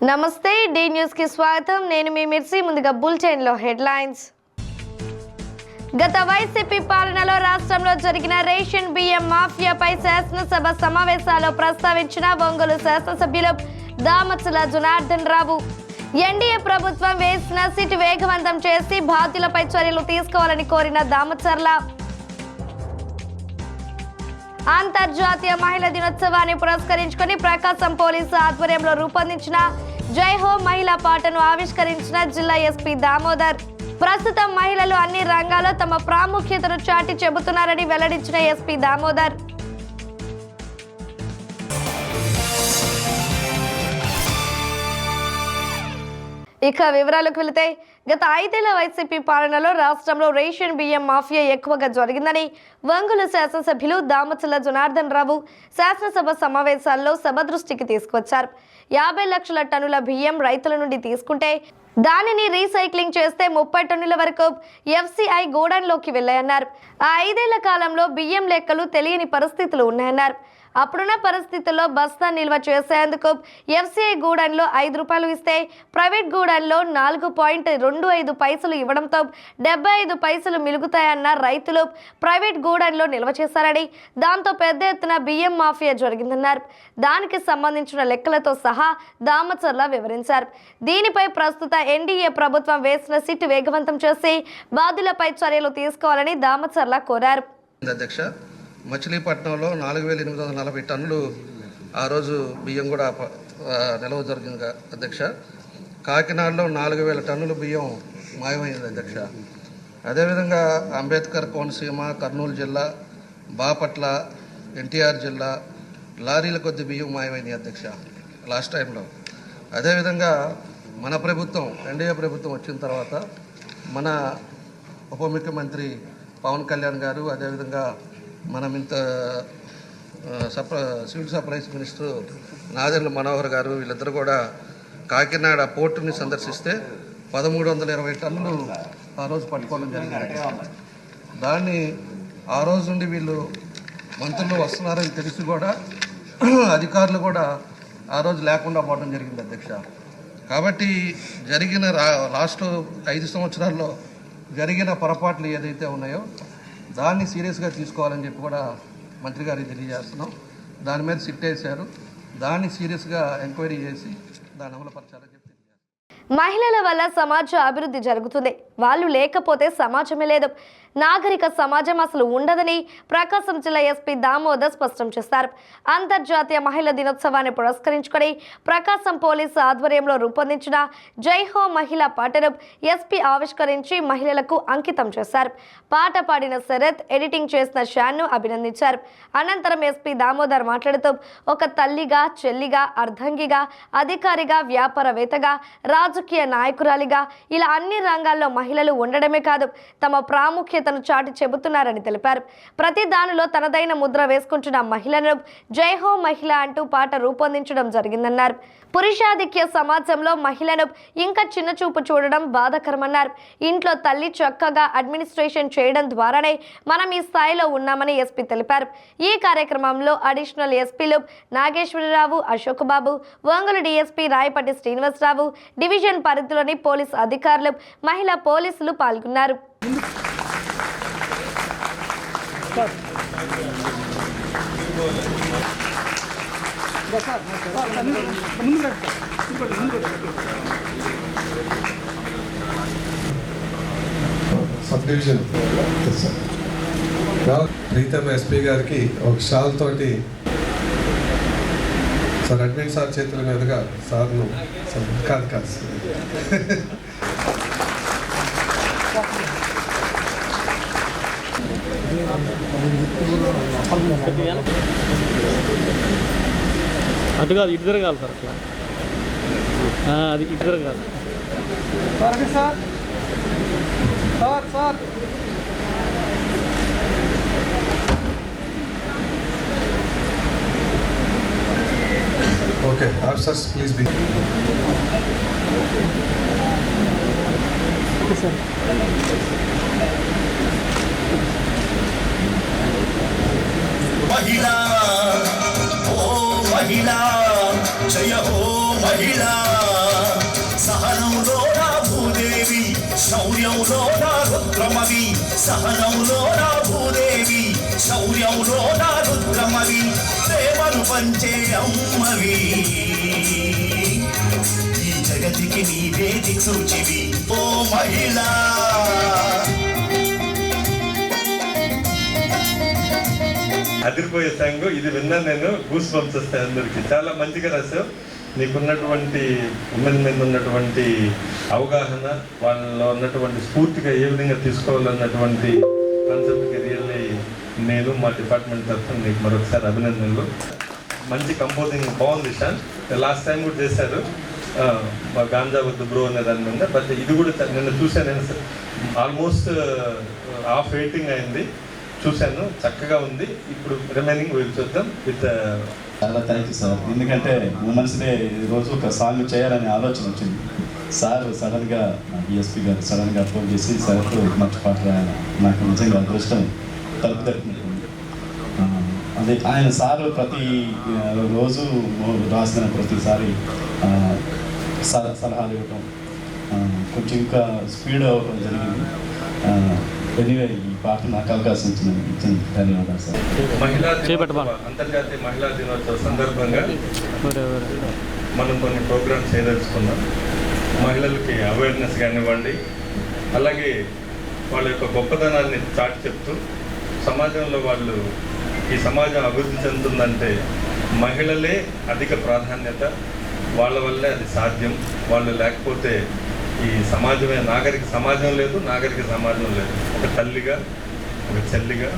నమస్తే D news కి స్వాగతం నేను మీ మిర్సి ముందుగా బులెటిన్ లో హెడ్లైన్స్ గత వైసీపీ పాలనలో రాష్ట్రంలో జరిగిన రేషన్ బియ్యం మాఫియాపై శాసనసభ సమావేశాల్లో ప్రస్తావించిన ఒంగోలు శాసనసభ్యులు దామచల జనార్దన్ రావు ఎన్డీఏ ప్రభుత్వం వేసిన సిట్ వేగవంతం చేసి బాధ్యులపై చర్యలు తీసుకోవాలని కోరిన దామచర్ల అంతర్జాతీయ మహిళా దినోత్సవాన్ని పురస్కరించుకొని ప్రకాశం పోలీసు ఆధ్వర్యంలో రూపొందించిన జై హో మహిళా పాటను ఆవిష్కరించిన జిల్లా ఎస్పీ దామోదర్. ప్రస్తుతం మహిళలు అన్ని రంగాల్లో తమ ప్రాముఖ్యతను చాటి చెబుతున్నారని వెల్లడించిన ఎస్పీ దామోదర్. ఇక వివరాలకు వెళితే గత 5 ఏళ్ల వైసీపీ పాలనలో రాష్ట్రంలో రేషన్ బియ్యం మాఫియా ఎక్కువగా జరిగిందని ఒంగోలు శాసనసభ్యులు దామచల జనార్దన్ రావు శాసనసభ సమావేశాల్లో సభ దృష్టికి తీసుకొచ్చారు. 50 లక్షల టన్నుల బియ్యం రైతుల నుండి తీసుకుంటే దానిని రీసైక్లింగ్ చేస్తే 30 టన్నుల వరకు ఎఫ్సిఐ గోడౌన్లోకి వెళ్లాయన్నారు. ఆ 5 ఏళ్ల కాలంలో బియ్యం లెక్కలు తెలియని పరిస్థితులు ఉన్నాయన్నారు. అప్పుడున్న పరిస్థితుల్లో బస్తా నిల్వ చేసేందుకు ఎఫ్సిఐ గూడెన్లో 5 రూపాయలు ఇస్తే ప్రైవేట్ గూడెన్లో 4.25 పైసలు ఇవ్వడంతో 75 పైసలు మిలుగుతాయన్న రైతులు ప్రైవేట్ గూడెన్లో నిల్వ చేశారని, దాంతో పెద్ద ఎత్తున బియ్యం మాఫియా జరిగిందన్నారు. దానికి సంబంధించిన లెక్కలతో సహా దామచర్ల వివరించారు. దీనిపై ప్రస్తుత ఎన్డీఏ ప్రభుత్వం వేసిన సిట్ వేగవంతం చేసి బాధ్యులపై చర్యలు తీసుకోవాలని దామచర్ల కోరారు. మచిలీపట్నంలో 4,840 టన్నులు ఆ రోజు బియ్యం కూడా నిల్వ జరిగింది అధ్యక్ష. కాకినాడలో 4,000 టన్నుల బియ్యం మాయమైంది అధ్యక్ష. అదేవిధంగా అంబేద్కర్ కోనసీమ, కర్నూలు జిల్లా, బాపట్ల, ఎన్టీఆర్ జిల్లా లారీల కొద్ది బియ్యం మాయమైంది అధ్యక్ష లాస్ట్ టైంలో. అదేవిధంగా మన ప్రభుత్వం ఎన్డీఏ ప్రభుత్వం వచ్చిన తర్వాత మన ఉప ముఖ్యమంత్రి పవన్ కళ్యాణ్ గారు, అదేవిధంగా మనం civil supplies minister Nadendla Manohar గారు వీళ్ళిద్దరూ కూడా కాకినాడ పోర్టుని సందర్శిస్తే 1,320 టన్నులు ఆ రోజు పట్టుకోవడం జరిగింది. దాన్ని ఆ రోజు నుండి వీళ్ళు మంత్రులు వస్తున్నారని తెలిసి కూడా అధికారులు కూడా ఆ రోజు లేకుండా పోవడం జరిగింది అధ్యక్ష. కాబట్టి జరిగిన లాస్ట్ 5 సంవత్సరాల్లో జరిగిన పొరపాట్లు ఏదైతే ఉన్నాయో దాన్ని సీరియస్గా తీసుకోవాలని చెప్పి కూడా మంత్రి గారికి తెలియజేస్తున్నాం. దాని మీద సిట్ వేశారు. దాన్ని సీరియస్గా ఎంక్వైరీ చేసి దాన్ని అమలుపరచాలని చెప్పి. మహిళల వల్ల సమాజ అభివృద్ధి జరుగుతుంది, వాళ్ళు లేకపోతే సమాజమే లేదు, నాగరిక సమాజం అసలు ఉండదని ప్రకాశం జిల్లా ఎస్పీ దామోదర్ స్పష్టం చేశారు. అంతర్జాతీయ మహిళా దినోత్సవాన్ని పురస్కరించుకొని ప్రకాశం పోలీసు ఆధ్వర్యంలో రూపొందించిన జై హో మహిళా పాటను ఎస్పీ ఆవిష్కరించి మహిళలకు అంకితం చేశారు. పాట పాడిన శరత్, ఎడిటింగ్ చేసిన షాన్ను అభినందించారు. అనంతరం ఎస్పీ దామోదర్ మాట్లాడుతూ ఒక తల్లిగా, చెల్లిగా, అర్ధంగిగా, అధికారిగా, వ్యాపారవేత్తగా, రాజకీయ నాయకురాలిగా ఇలా అన్ని రంగాల్లో మహిళలు ఉండడమే కాదు తమ ప్రాముఖ్యతను చాటి చెబుతున్నారని తెలిపారు. ప్రతి దానిలో తనదైన ముద్ర వేసుకుంటున్న మహిళను జై హో మహిళ అంటూ పాట రూపొందించడం జరిగిందన్నారు. పురుషాధిక్య సమాజంలో మహిళను ఇంకా చిన్నచూపు చూడడం బాధాకరమన్నారు. ఇంట్లో తల్లి చక్కగా అడ్మినిస్ట్రేషన్ చేయడం ద్వారానే మనం ఈ స్థాయిలో ఉన్నామని ఎస్పీ తెలిపారు. ఈ కార్యక్రమంలో అడిషనల్ ఎస్పీలు నాగేశ్వరరావు, అశోక్ బాబు, ఒంగోలు డీఎస్పీ రాయపట్టి శ్రీనివాసరావు, డివిజన్ పరిధిలోని పోలీసు అధికారులు, మహిళా పోలీసులు పాల్గొన్నారు. సబ్ డివిజన్ ప్రీతం ఎస్పీ గారికి ఒక షాల్ తోటి సార్ అడ్మిన్ సార్ చేతుల మీదుగా సార్ను కాదు కాదు అటు కాదు ఇటు తిరగాలి సార్. అట్లా అది ఇటు తిరగాలి sir. Sir sir okay officers please be sir. महिला ओ महिला जय हो महिला। శౌర్యంలో నా రుద్రమవి సహనంలో నా భూదేవి శౌర్యంలో నా రుద్రమవి ప్రేమను పంచే అమ్మవి ఈ జగతికి నీవే దిక్సూచివి ఓ మహిళా అదిరిపోయే సాంగ్ ఇది విన్నాను నేను. గూస్ బంప్స్ వస్తాయి అందరికి. చాలా మంచిగా రాసావు. నీకున్నటువంటి ఉమెన్ మీద ఉన్నటువంటి అవగాహన, వాళ్ళలో ఉన్నటువంటి స్ఫూర్తిగా ఏ విధంగా తీసుకోవాలన్నటువంటి కాన్సెప్ట్కి రియల్లీ నేను మా డిపార్ట్మెంట్ తరఫున నీకు మరొకసారి అభినందనలు. మంచి కంపోజింగ్ బాగుంది షాన్. లాస్ట్ టైం కూడా చేశారు మా గాంజా వద్దు బ్రో అనే దాని మీద. బట్ ఇది కూడా నిన్న చూశాను. నేను ఆల్మోస్ట్ హాఫ్ రేటింగ్ అయింది, చూశాను. చక్కగా ఉంది. ఇప్పుడు రిమైనింగ్ వీళ్ళు చూద్దాం విత్. చాలా థ్యాంక్ యూ సార్. ఎందుకంటే ఉమెన్స్ డే రోజు ఒక సాంగ్ చేయాలనే ఆలోచన వచ్చింది. సార్ సడన్గా డిఎస్పీ గారు సడన్గా ఫోన్ చేసి సార్తో మంచి పాట రాయాలి. నాకు నిజంగా అదృష్టం తలుపు తట్టుకుంటుంది. అదే ఆయన సార్ ప్రతి రోజు రాసిన ప్రతిసారి సలహాలు ఇవ్వటం, కొంచెం ఇంకా స్పీడ్ అవ్వడం జరిగింది. ఎనీవే ఈ పాట నాకు అవకాశం ఇచ్చింది ధన్యవాదాలు సార్. అంతర్జాతీయ మహిళా దినోత్సవ సందర్భంగా మనం కొన్ని ప్రోగ్రామ్స్ చేయదలుచుకున్నాం. మహిళలకి అవేర్నెస్ కానివ్వండి, అలాగే వాళ్ళ యొక్క గొప్పతనాన్ని చాటి చెప్తూ సమాజంలో వాళ్ళు ఈ సమాజం అభివృద్ధి చెందుతుందంటే మహిళలే అధిక ప్రాధాన్యత, వాళ్ళ వల్లే అది సాధ్యం. వాళ్ళు లేకపోతే ఈ సమాజమే నాగరిక సమాజం లేదు, నాగరిక సమాజం లేదు. ఒక తల్లిగా, ఒక చెల్లిగా,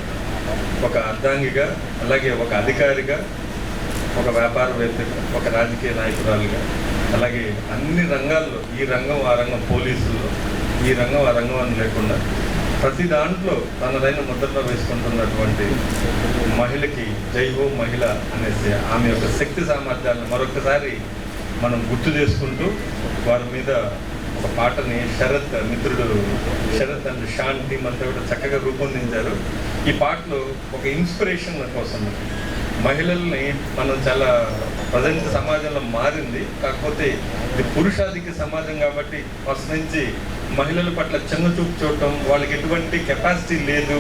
ఒక అర్ధాంగిగా, అలాగే ఒక అధికారిగా, ఒక వ్యాపారవేత్తగా, ఒక రాజకీయ నాయకురాలుగా, అలాగే అన్ని రంగాల్లో ఈ రంగం ఆ రంగం, పోలీసుల్లో ఈ రంగం ఆ రంగం అని లేకుండా ప్రతి దాంట్లో తనదైన ముద్రలో వేసుకుంటున్నటువంటి మహిళకి జై హో మహిళ అనేసి ఆమె యొక్క శక్తి సామర్థ్యాలను మరొకసారి మనం గుర్తు చేసుకుంటూ వారి మీద ఒక పాటని శరత్ మిత్రుడు శరత్ అండ్ షాన్ టీమ్ అంతా కూడా చక్కగా రూపొందించారు. ఈ పాటలో ఒక ఇన్స్పిరేషన్ కోసం మహిళల్ని మనం చాలా ప్రజెంట్ సమాజంలో మారింది. కాకపోతే ఇది పురుషాధిక సమాజం కాబట్టి ఫస్ట్ నుంచి మహిళల పట్ల చిన్న చూపు చూడటం, వాళ్ళకి ఎటువంటి కెపాసిటీ లేదు,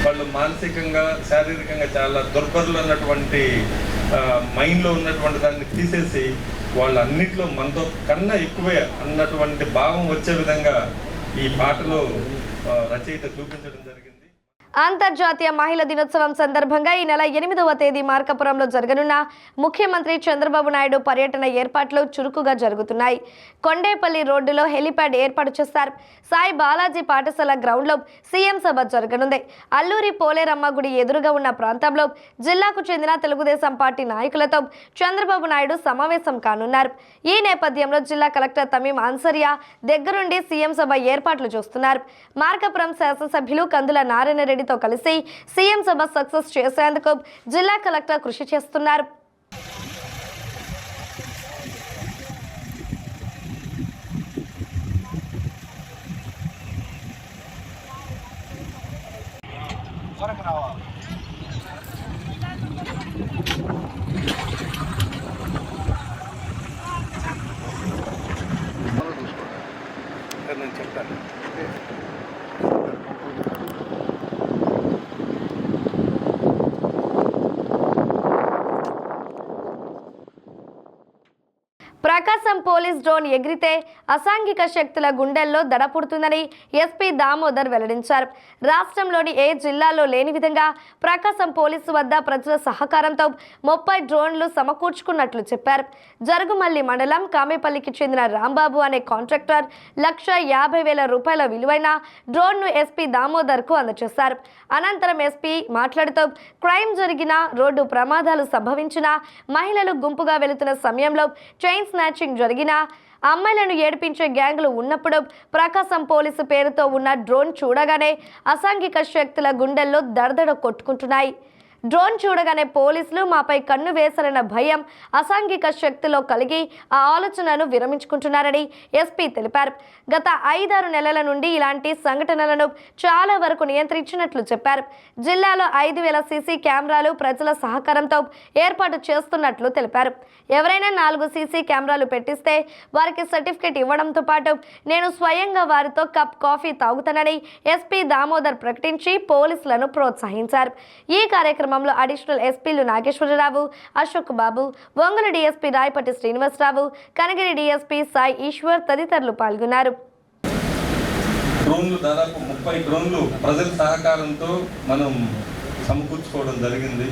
వాళ్ళు మానసికంగా శారీరకంగా చాలా దుర్బలులు అన్నటువంటి మైండ్లో ఉన్నటువంటి దాన్ని తీసేసి వాళ్ళు అన్నిట్లో మనతో కన్నా ఎక్కువే అన్నటువంటి భావం వచ్చే విధంగా ఈ పాటలో రచయిత చూపించడం జరిగింది. అంతర్జాతీయ మహిళా దినోత్సవం సందర్భంగా ఈ నెల 8వ తేదీ మార్కాపురంలో జరగనున్న ముఖ్యమంత్రి చంద్రబాబు నాయుడు పర్యటన ఏర్పాట్లు చురుకుగా జరుగుతున్నాయి. కొండేపల్లి రోడ్డులో హెలిప్యాడ్ ఏర్పాటు చేస్తారు. సాయి బాలాజీ పాఠశాల గ్రౌండ్లో సీఎం సభ జరగనుంది. అల్లూరి పోలేరమ్మ గుడి ఎదురుగా ఉన్న ప్రాంతంలో జిల్లాకు చెందిన తెలుగుదేశం పార్టీ నాయకులతో చంద్రబాబు నాయుడు సమావేశం కానున్నారు. ఈ నేపథ్యంలో జిల్లా కలెక్టర్ తమీం అన్సరియా దగ్గరుండి సీఎం సభ ఏర్పాట్లు చూస్తున్నారు. మార్కాపురం శాసనసభ్యులు కందుల నారాయణ రెడ్డితో కలిసి సీఎం సభ సక్సెస్ చేసేందుకు జిల్లా కలెక్టర్ కృషి చేస్తున్నారు. నేను చెప్తాను. ప్రకాశం పోలీస్ డ్రోన్ ఎగిరితే అసాంఘిక శక్తుల గుండెల్లో దడ పుడుతుందని ఎస్పీ దామోదర్ వెల్లడించారు. రాష్ట్రంలోని ఏ జిల్లాలో లేని విధంగా ప్రకాశం పోలీసు వద్ద ప్రజల సహకారంతో 30 డ్రోన్లు సమకూర్చుకున్నట్లు చెప్పారు. జరుగుమల్లి మండలం కామేపల్లికి చెందిన రాంబాబు అనే కాంట్రాక్టర్ 1,50,000 రూపాయల విలువైన డ్రోన్ను ఎస్పీ దామోదర్కు అందజేశారు. అనంతరం ఎస్పీ మాట్లాడుతూ క్రైమ్ జరిగిన, రోడ్డు ప్రమాదాలు సంభవించిన, మహిళలు గుంపుగా వెళుతున్న సమయంలో చైన్ స్నాచింగ్ జరిగిన, అమ్మాయిలను ఏడిపించే గ్యాంగులు ఉన్నప్పుడు ప్రకాశం పోలీసు పేరుతో ఉన్న డ్రోన్ చూడగానే అసాంఘిక శక్తుల గుండెల్లో దడదడ కొట్టుకుంటున్నాయి. డ్రోన్ చూడగానే పోలీసులు మాపై కన్ను వేశారన్న భయం అసాంఘిక శక్తిలో కలిగి ఆ ఆలోచనను విరమించుకుంటున్నారని ఎస్పీ తెలిపారు. గత 5-6 నెలల నుండి ఇలాంటి సంఘటనలను చాలా వరకు నియంత్రించినట్లు చెప్పారు. జిల్లాలో 5,000 సీసీ కెమెరాలు ప్రజల సహకారంతో ఏర్పాటు చేస్తున్నట్లు తెలిపారు. ఎవరైనా 4 సీసీ కెమెరాలు పెట్టిస్తే వారికి సర్టిఫికేట్ ఇవ్వడంతో పాటు నేను స్వయంగా వారితో కప్ కాఫీ తాగుతానని ఎస్పీ దామోదర్ ప్రకటించి పోలీసులను ప్రోత్సహించారు. ఈ కార్యక్రమంలో అడిషనల్ ఎస్పీలు నాగేశ్వరరావు, అశోక్ బాబు, ఒంగోలు డీఎస్పీ రాయపట్టి శ్రీనివాసరావు, కనగిరి డీఎస్పీ సాయి ఈశ్వర్ తదితరులు పాల్గొన్నారు. డ్రోన్లు దాదాపు 30 డ్రోన్లు ప్రజల సహకారంతో మనం సమకూర్చుకోవడం జరిగింది.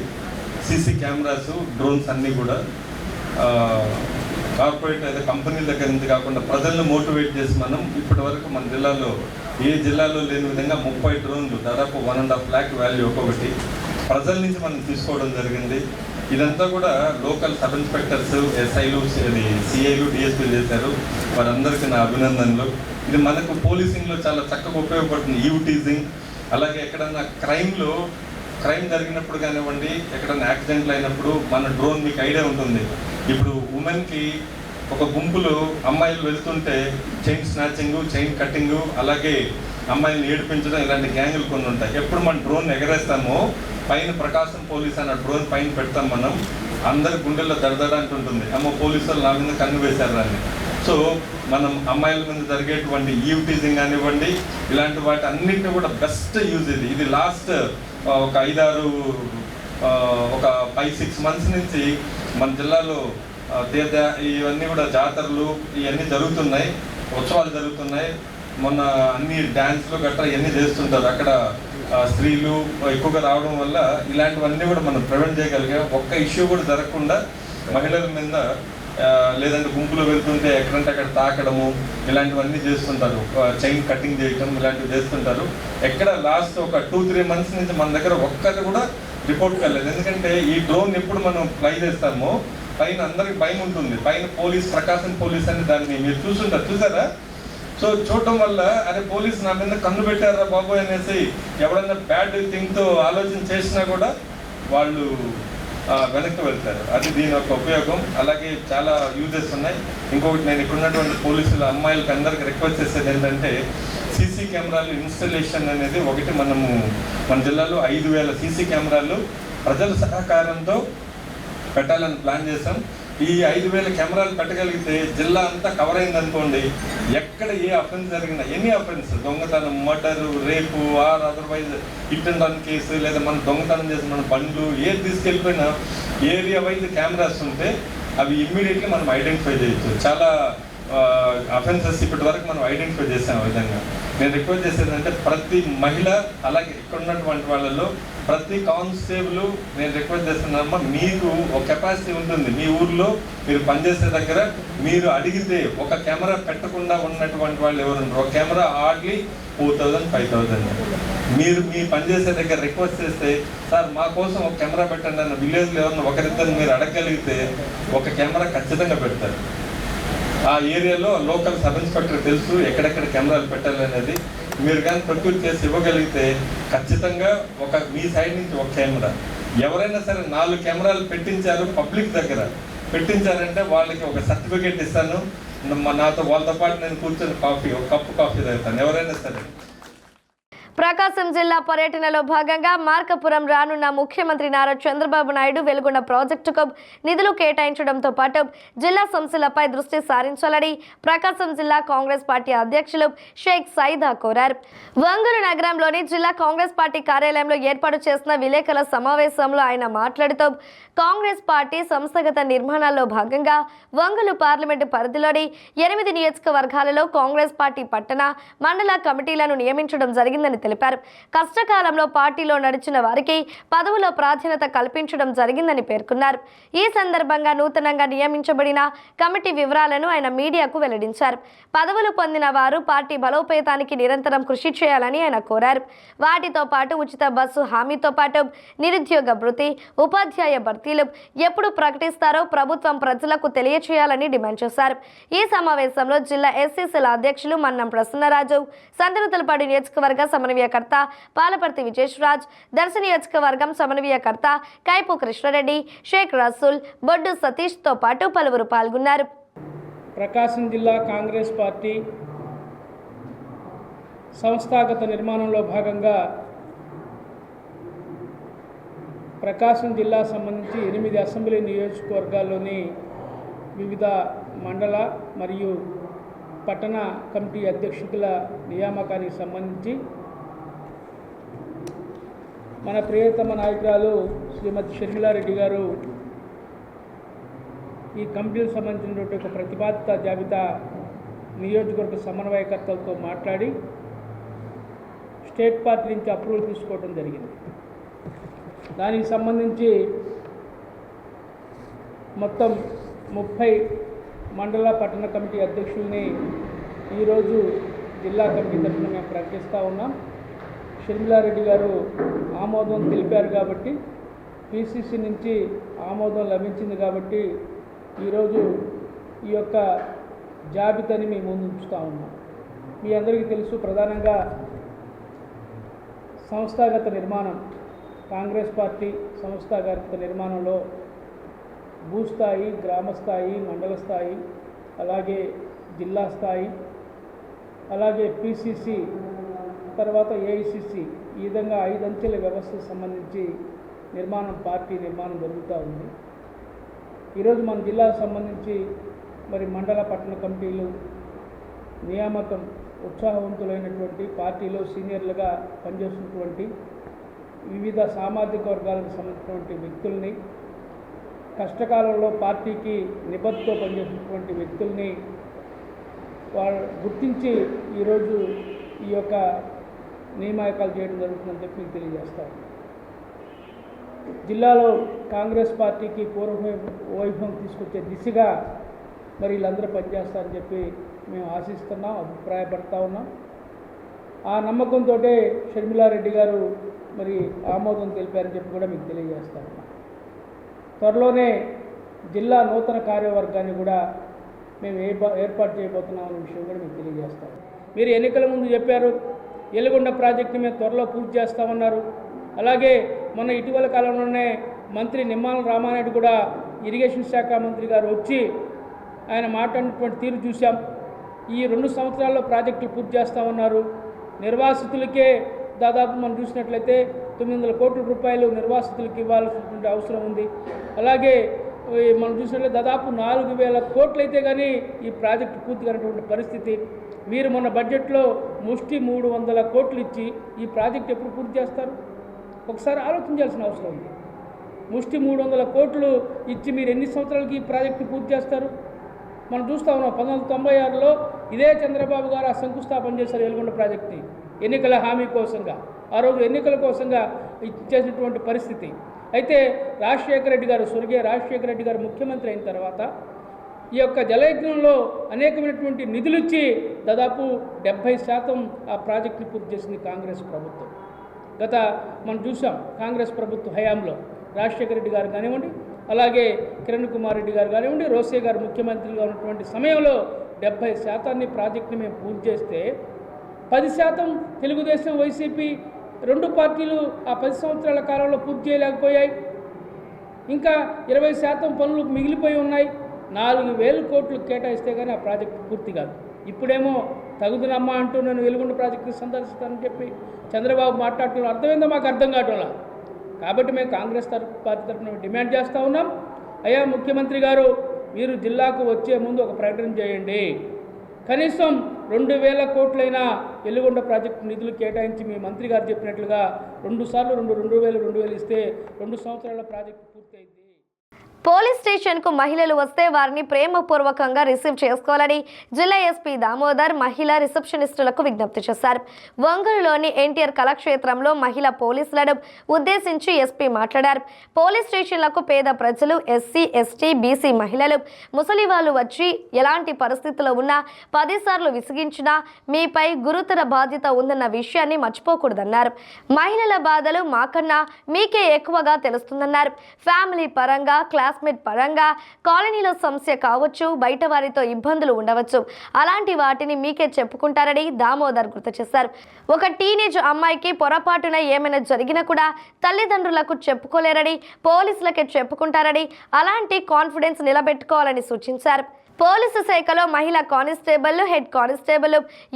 సీసీ కెమెరాస్, డ్రోన్స్ అన్నీ కూడా కార్పొరేట్ లేదా కంపెనీల దగ్గర నుంచి కాకుండా ప్రజలను మోటివేట్ చేసి మనం ఇప్పటి వరకు మన జిల్లాలో ఏ జిల్లాలో లేని విధంగా 30 డ్రోన్లు దాదాపు 1.5 lakh వాల్యూ ఒక్కొక్కటి ప్రజల నుంచి మనం తీసుకోవడం జరిగింది. ఇదంతా కూడా లోకల్ సబ్ ఇన్స్పెక్టర్స్, ఎస్ఐలు, సిఐలు, డిఎస్పీలు చేశారు. వారందరికీ నా అభినందనలు. ఇది మనకు పోలీసింగ్లో చాలా చక్కగా ఉపయోగపడుతుంది. టీజింగ్, అలాగే ఎక్కడన్నా క్రైమ్ జరిగినప్పుడు కానివ్వండి, ఎక్కడన్నా యాక్సిడెంట్లు అయినప్పుడు మన డ్రోన్ మీకు ఐడియా ఉంటుంది. ఇప్పుడు ఉమెన్కి ఒక గుంపులో అమ్మాయిలు వెళ్తుంటే చైన్ స్నాచింగ్, చైన్ కట్టింగ్, అలాగే అమ్మాయిలను ఏడిపించడం, ఇలాంటి గ్యాంగులు కొన్ని ఉంటాయి. ఎప్పుడు మనం డ్రోన్ ఎగరేస్తామో పైన ప్రకాశం పోలీస్ అన్న డ్రోన్ పైన పెడతాం, మనం అందరి గుండెల్లో దడదడ అంటుంటుంది, అమ్మ పోలీసు వాళ్ళు నా మీద కన్ను వేశారు అని. సో మనం అమ్మాయిల మీద జరిగేటువంటి టీజింగ్ కానివ్వండి, ఇలాంటి వాటి అన్నింటినీ కూడా బెస్ట్ యూజ్ ఇది లాస్ట్ ఒక 5-6 months నుంచి మన జిల్లాలో ఇవన్నీ కూడా జాతరలు ఇవన్నీ జరుగుతున్నాయి, ఉత్సవాలు జరుగుతున్నాయి. మొన్న అన్ని డ్యాన్స్లు గట్రా ఇవన్నీ చేస్తుంటారు. అక్కడ స్త్రీలు ఎక్కువగా రావడం వల్ల ఇలాంటివన్నీ కూడా మనం ప్రివెంట్ చేయగలిగాం. ఒక్క ఇష్యూ కూడా జరగకుండా మహిళల మీద లేదంటే గుంపులో వెళ్తుంటే ఎక్కడంటే అక్కడ తాకడము ఇలాంటివన్నీ చేస్తుంటారు, చైన్ కటింగ్ చేయటం ఇలాంటివి చేస్తుంటారు. ఎక్కడ లాస్ట్ ఒక 2-3 months నుంచి మన దగ్గర ఒక్కటి కూడా రిపోర్ట్ కాలేదు. ఎందుకంటే ఈ డ్రోన్ ఎప్పుడు మనం ఫ్లై చేస్తామో పైన అందరికి భయం ఉంటుంది. పైన పోలీస్, ప్రకాశం పోలీస్ అని దాన్ని మీరు చూసారా? సో చూడటం వల్ల అరే పోలీస్ నా మీద కన్ను పెట్టారా బాబు అనేసి ఎవడన్నా బ్యాడ్ థింగ్తో ఆలోచన చేసినా కూడా వాళ్ళు వెనక్కి వెళ్తారు. అది దీని యొక్క ఉపయోగం. అలాగే చాలా యూజెస్ ఉన్నాయి. ఇంకొకటి, నేను ఇక్కడున్నటువంటి పోలీసుల అమ్మాయిలకి అందరికి రిక్వెస్ట్ చేసేది ఏంటంటే సీసీ కెమెరాలు ఇన్స్టలేషన్ అనేది ఒకటి మన జిల్లాలో 5,000 సీసీ కెమెరాలు ప్రజల సహకారంతో పెట్టాలని ప్లాన్ చేశాం. ఈ 5,000 కెమెరాలు పెట్టగలిగితే జిల్లా అంతా కవర్ అయిందనుకోండి, ఎక్కడ ఏ అఫెన్స్ జరిగినా, ఎనీ అఫెన్స్, దొంగతనం, మర్డరు, రేపు or otherwise hit and run case, లేదా మనం దొంగతనం చేసిన మన బండ్లు ఏది తీసుకెళ్ళిపోయినా ఏరియా వైజ్ కెమెరాస్ ఉంటే అవి ఇమ్మీడియట్లీ మనం ఐడెంటిఫై చేయొచ్చు. చాలా అఫెన్సెస్ ఇప్పటి వరకు మనం ఐడెంటిఫై చేసాం. ఆ విధంగా నేను రిక్వెస్ట్ చేసేదంటే ప్రతి మహిళ, అలాగే ఇక్కడ ఉన్నటువంటి వాళ్ళలో ప్రతి కానిస్టేబుల్ నేను రిక్వెస్ట్ చేస్తున్నానమ్మా, మీకు ఒక కెపాసిటీ ఉంటుంది. మీ ఊర్లో మీరు పనిచేసే దగ్గర మీరు అడిగితే ఒక కెమెరా పెట్టకుండా ఉన్నటువంటి వాళ్ళు ఎవరున్నారు, ఒక కెమెరా హార్డ్లీ 4,000-5,000. మీరు మీ పనిచేసే దగ్గర రిక్వెస్ట్ చేస్తే సార్ మా కోసం ఒక కెమెరా పెట్టండి అన్న విలేజ్లో ఎవరన్నా ఒకరిద్దరు మీరు అడగగలిగితే ఒక కెమెరా ఖచ్చితంగా పెడతారు. ఆ ఏరియాలో లోకల్ సబ్ ఇన్స్పెక్టర్ తెలుసు ఎక్కడెక్కడ కెమెరాలు పెట్టాలి అనేది. మీరు కానీ ప్రొక్యూర్ చేసి ఇవ్వగలిగితే ఖచ్చితంగా మీ సైడ్ నుంచి ఒక కెమెరా, ఎవరైనా సరే 4 కెమెరాలు పెట్టించారు పబ్లిక్ దగ్గర పెట్టించారంటే వాళ్ళకి ఒక సర్టిఫికేట్ ఇస్తాను. నాతో వాళ్ళతో పాటు నేను కూర్చొని ఒక కప్పు కాఫీ తాగుతాను ఎవరైనా సరే. ప్రకాశం జిల్లా పర్యటనలో భాగంగా మార్కాపురం రానున్న ముఖ్యమంత్రి నారా చంద్రబాబు నాయుడు వెలుగొండ ప్రాజెక్టుకు నిధులు కేటాయించడంతో పాటు జిల్లా సమస్యలపై దృష్టి సారించాలని ప్రకాశం జిల్లా కాంగ్రెస్ పార్టీ అధ్యక్షులు షేక్ సైదా కోరారు. ఒంగోలు నగరంలోని జిల్లా కాంగ్రెస్ పార్టీ కార్యాలయంలో ఏర్పాటు చేసిన విలేకరుల సమావేశంలో ఆయన మాట్లాడుతూ కాంగ్రెస్ పార్టీ సంస్థాగత నిర్మాణాల్లో భాగంగా ఒంగోలు పార్లమెంటు పరిధిలోని 8 నియోజకవర్గాలలో కాంగ్రెస్ పార్టీ పట్టణ, మండల కమిటీలను నియమించడం జరిగిందని తెలిపారు. కష్టకాలంలో పార్టీలో నడిచిన వారికి పదవులో ప్రాధాన్యత కల్పించడం జరిగిందని పేర్కొన్నారు. ఈ సందర్భంగా నూతనంగా నియమించబడిన కమిటీ వివరాలను ఆయన మీడియాకు వెల్లడించారు. పదవులు పొందిన వారు పార్టీ బలోపేతానికి నిరంతరం కృషి చేయాలని ఆయన కోరారు. వాటితో పాటు ఉచిత బస్సు హామీతో పాటు నిరుద్యోగ భృతి, ఉపాధ్యాయ భర్తీలు ఎప్పుడు ప్రకటిస్తారో ప్రభుత్వం ప్రజలకు తెలియచేయాలని డిమాండ్ చేశారు. ఈ సమావేశంలో జిల్లా ఎస్సీసీల అధ్యక్షులు మన్నం ప్రసన్నరాజు, సంతనూతలపాడు నియోజకవర్గ సమన్వయ సమన్వయకర్త పాలపర్తి విజేశ్వరాజ్, దర్శి నియోజకవర్గం సమన్వయకర్త కైపు కృష్ణారెడ్డి, షేక్ రసూల్, బొడ్డు సతీష్తో పాటు పలువురు పాల్గొన్నారు. ప్రకాశం జిల్లా కాంగ్రెస్ పార్టీ సంస్థాగత నిర్మాణంలో భాగంగా ప్రకాశం జిల్లా సంబంధించి 8 అసెంబ్లీ నియోజకవర్గాల్లోని వివిధ మండల మరియు పట్టణ కమిటీ అధ్యక్షుల నియామకానికి సంబంధించి మన ప్రియతమ నాయకురాలు శ్రీమతి షర్మిలారెడ్డి గారు ఈ కమిటీలకు సంబంధించినటువంటి ఒక ప్రతిపాదిత జాబితా నియోజకవర్గ సమన్వయకర్తలతో మాట్లాడి స్టేట్ పార్టీ నుంచి అప్రూవల్ తీసుకోవడం జరిగింది. దానికి సంబంధించి మొత్తం 30 మండల పట్టణ కమిటీ అధ్యక్షుల్ని ఈరోజు జిల్లా కమిటీ తరఫున మేము ప్రకటిస్తూ ఉన్నాం. షర్మిలారెడ్డి గారు ఆమోదం తెలిపారు కాబట్టి, పిసిసి నుంచి ఆమోదం లభించింది కాబట్టి ఈరోజు ఈ యొక్క జాబితాని మేము ముందు ఉంచుతూ ఉన్నాం. మీ అందరికీ తెలుసు, ప్రధానంగా సంస్థాగత నిర్మాణం, కాంగ్రెస్ పార్టీ సంస్థాగత నిర్మాణంలో భూస్థాయి, గ్రామ స్థాయి, మండల స్థాయి, అలాగే జిల్లా స్థాయి, అలాగే పిసిసి, తర్వాత ఏఐసిసి, ఈ విధంగా 5 అంచెల వ్యవస్థకు సంబంధించి పార్టీ నిర్మాణం జరుగుతూ ఉంది. ఈరోజు మన జిల్లాకు సంబంధించి మరి మండల పట్టణ కమిటీలు నియామకం ఉత్సాహవంతులైనటువంటి పార్టీలో సీనియర్లుగా పనిచేస్తున్నటువంటి వివిధ సామాజిక వర్గాలకు సంబంధించినటువంటి వ్యక్తుల్ని, కష్టకాలంలో పార్టీకి నిబద్ధతో పనిచేసినటువంటి వ్యక్తుల్ని వాళ్ళు గుర్తించి ఈరోజు ఈ యొక్క నియామకాలు చేయడం జరుగుతుందని చెప్పి మీకు తెలియజేస్తాను. జిల్లాలో కాంగ్రెస్ పార్టీకి వైభవం తీసుకొచ్చే దిశగా మరి వీళ్ళందరూ పనిచేస్తారని చెప్పి మేము ఆశిస్తున్నాం, అభిప్రాయపడతా ఉన్నాం. ఆ నమ్మకంతో షర్మిలారెడ్డి గారు మరి ఆమోదం తెలిపారని చెప్పి కూడా మీకు తెలియజేస్తా ఉన్నాం. త్వరలోనే జిల్లా నూతన కార్యవర్గాన్ని కూడా మేము ఏర్పాటు చేయబోతున్నాం అనే విషయం కూడా మీకు తెలియజేస్తాం. మీరు ఎన్నికల ముందు చెప్పారు ఎల్లుగొండ ప్రాజెక్టుని మేము త్వరలో పూర్తి చేస్తామన్నారు. అలాగే మొన్న ఇటీవల కాలంలోనే మంత్రి నిమ్మల రామారెడ్డి కూడా ఇరిగేషన్ శాఖ మంత్రి గారు వచ్చి ఆయన మాట్లాడినటువంటి తీరు చూసాం. ఈ 2 సంవత్సరాల్లో ప్రాజెక్టులు పూర్తి చేస్తామన్నారు. నిర్వాసితులకే దాదాపు మనం చూసినట్లయితే 900 కోట్ల రూపాయలు నిర్వాసితులకు ఇవ్వాల్సినటువంటి అవసరం ఉంది. అలాగే మనం చూసినట్లయితే దాదాపు 4000 కోట్లు అయితే కానీ ఈ ప్రాజెక్టు పూర్తి కానటువంటి పరిస్థితి. మీరు మొన్న బడ్జెట్లో ముష్టి 300 కోట్లు ఇచ్చి ఈ ప్రాజెక్టు ఎప్పుడు పూర్తి చేస్తారు? ఒకసారి ఆలోచించాల్సిన అవసరం ఉంది. ముష్టి 300 కోట్లు ఇచ్చి మీరు ఎన్ని సంవత్సరాలకి ఈ ప్రాజెక్టు పూర్తి చేస్తారు? మనం చూస్తూ ఉన్నాం. 1996లో ఇదే చంద్రబాబు గారు ఆ శంకుస్థాపన చేశారు ఎల్లుగొండ ప్రాజెక్టుని ఎన్నికల హామీ కోసంగా. ఆ రోజు ఎన్నికల కోసంగా ఇచ్చేసినటువంటి పరిస్థితి. అయితే రాజశేఖర రెడ్డి గారు, స్వర్గీయ రాజశేఖర రెడ్డి గారు ముఖ్యమంత్రి అయిన తర్వాత ఈ యొక్క జలయజ్ఞంలో అనేకమైనటువంటి నిధులు ఇచ్చి దాదాపు 70% ఆ ప్రాజెక్టుని పూర్తి చేసింది కాంగ్రెస్ ప్రభుత్వం. మనం చూసాం కాంగ్రెస్ ప్రభుత్వ హయాంలో రాజశేఖర రెడ్డి గారు కానివ్వండి, అలాగే కిరణ్ కుమార్ రెడ్డి గారు కానివ్వండి, రోసే గారు ముఖ్యమంత్రిగా ఉన్నటువంటి సమయంలో 70% ప్రాజెక్టుని మేము పూర్తి చేస్తే 10% తెలుగుదేశం, వైసీపీ 2 పార్టీలు ఆ 10 సంవత్సరాల కాలంలో పూర్తి చేయలేకపోయాయి. ఇంకా 20% పనులు మిగిలిపోయి ఉన్నాయి. 4000 కోట్లు కేటాయిస్తే కానీ ఆ ప్రాజెక్టు పూర్తి కాదు. ఇప్పుడేమో తగుదనమ్మా అంటూ నేను వెలుగొండ ప్రాజెక్టుని సందర్శిస్తానని చెప్పి చంద్రబాబు మాట్లాడటంలో అర్థమైందో మాకు అర్థం కావట్లా. కాబట్టి మేము కాంగ్రెస్ పార్టీ తరఫున డిమాండ్ చేస్తూ ఉన్నాం. అయ్యా ముఖ్యమంత్రి గారు, మీరు జిల్లాకు వచ్చే ముందు ఒక ప్రకటన చేయండి. కనీసం 2000 కోట్లైనా వెలుగొండ ప్రాజెక్టు నిధులు కేటాయించి మీ మంత్రి గారు చెప్పినట్లుగా 2 సార్లు 2000 ఇస్తే 2 సంవత్సరాల ప్రాజెక్టు పూర్తయింది. పోలీస్ స్టేషన్కు మహిళలు వస్తే వారిని ప్రేమపూర్వకంగా రిసీవ్ చేసుకోవాలని జిల్లా ఎస్పీ దామోదర్ మహిళా రిసెప్షనిస్టులకు విజ్ఞప్తి చేశారు. ఒంగోలులోని ఎన్టీఆర్ కళాక్షేత్రంలో మహిళా పోలీసులను ఉద్దేశించి ఎస్పీ మాట్లాడారు. పోలీస్ స్టేషన్లకు పేద ప్రజలు, ఎస్సీ, ఎస్టీ, బీసీ మహిళలు, ముసలి వాళ్ళు వచ్చి ఎలాంటి పరిస్థితుల్లో ఉన్నా 10 సార్లు విసిగించినా మీపై గురుతర బాధ్యత ఉందన్న విషయాన్ని మర్చిపోకూడదన్నారు. మహిళల బాధలు మాకన్నా మీకే ఎక్కువగా తెలుస్తుందన్నారు. ఫ్యామిలీ పరంగా క్లాస్మేట్ పరంగా కాలనీలో సమస్య కావచ్చు, బయట వారితో ఇబ్బందులు ఉండవచ్చు, అలాంటి వాటిని మీకే చెప్పుకుంటారని దామోదర్ గుర్తు చేశారు. ఒక టీనేజ్ అమ్మాయికి పొరపాటున ఏమైనా జరిగినా కూడా తల్లిదండ్రులకు చెప్పుకోలేరని, పోలీసులకే చెప్పుకుంటారని, అలాంటి కాన్ఫిడెన్స్ నిలబెట్టుకోవాలని సూచించారు. పోలీసు శాఖలో మహిళా కానిస్టేబుల్, హెడ్ కానిస్టేబుల్,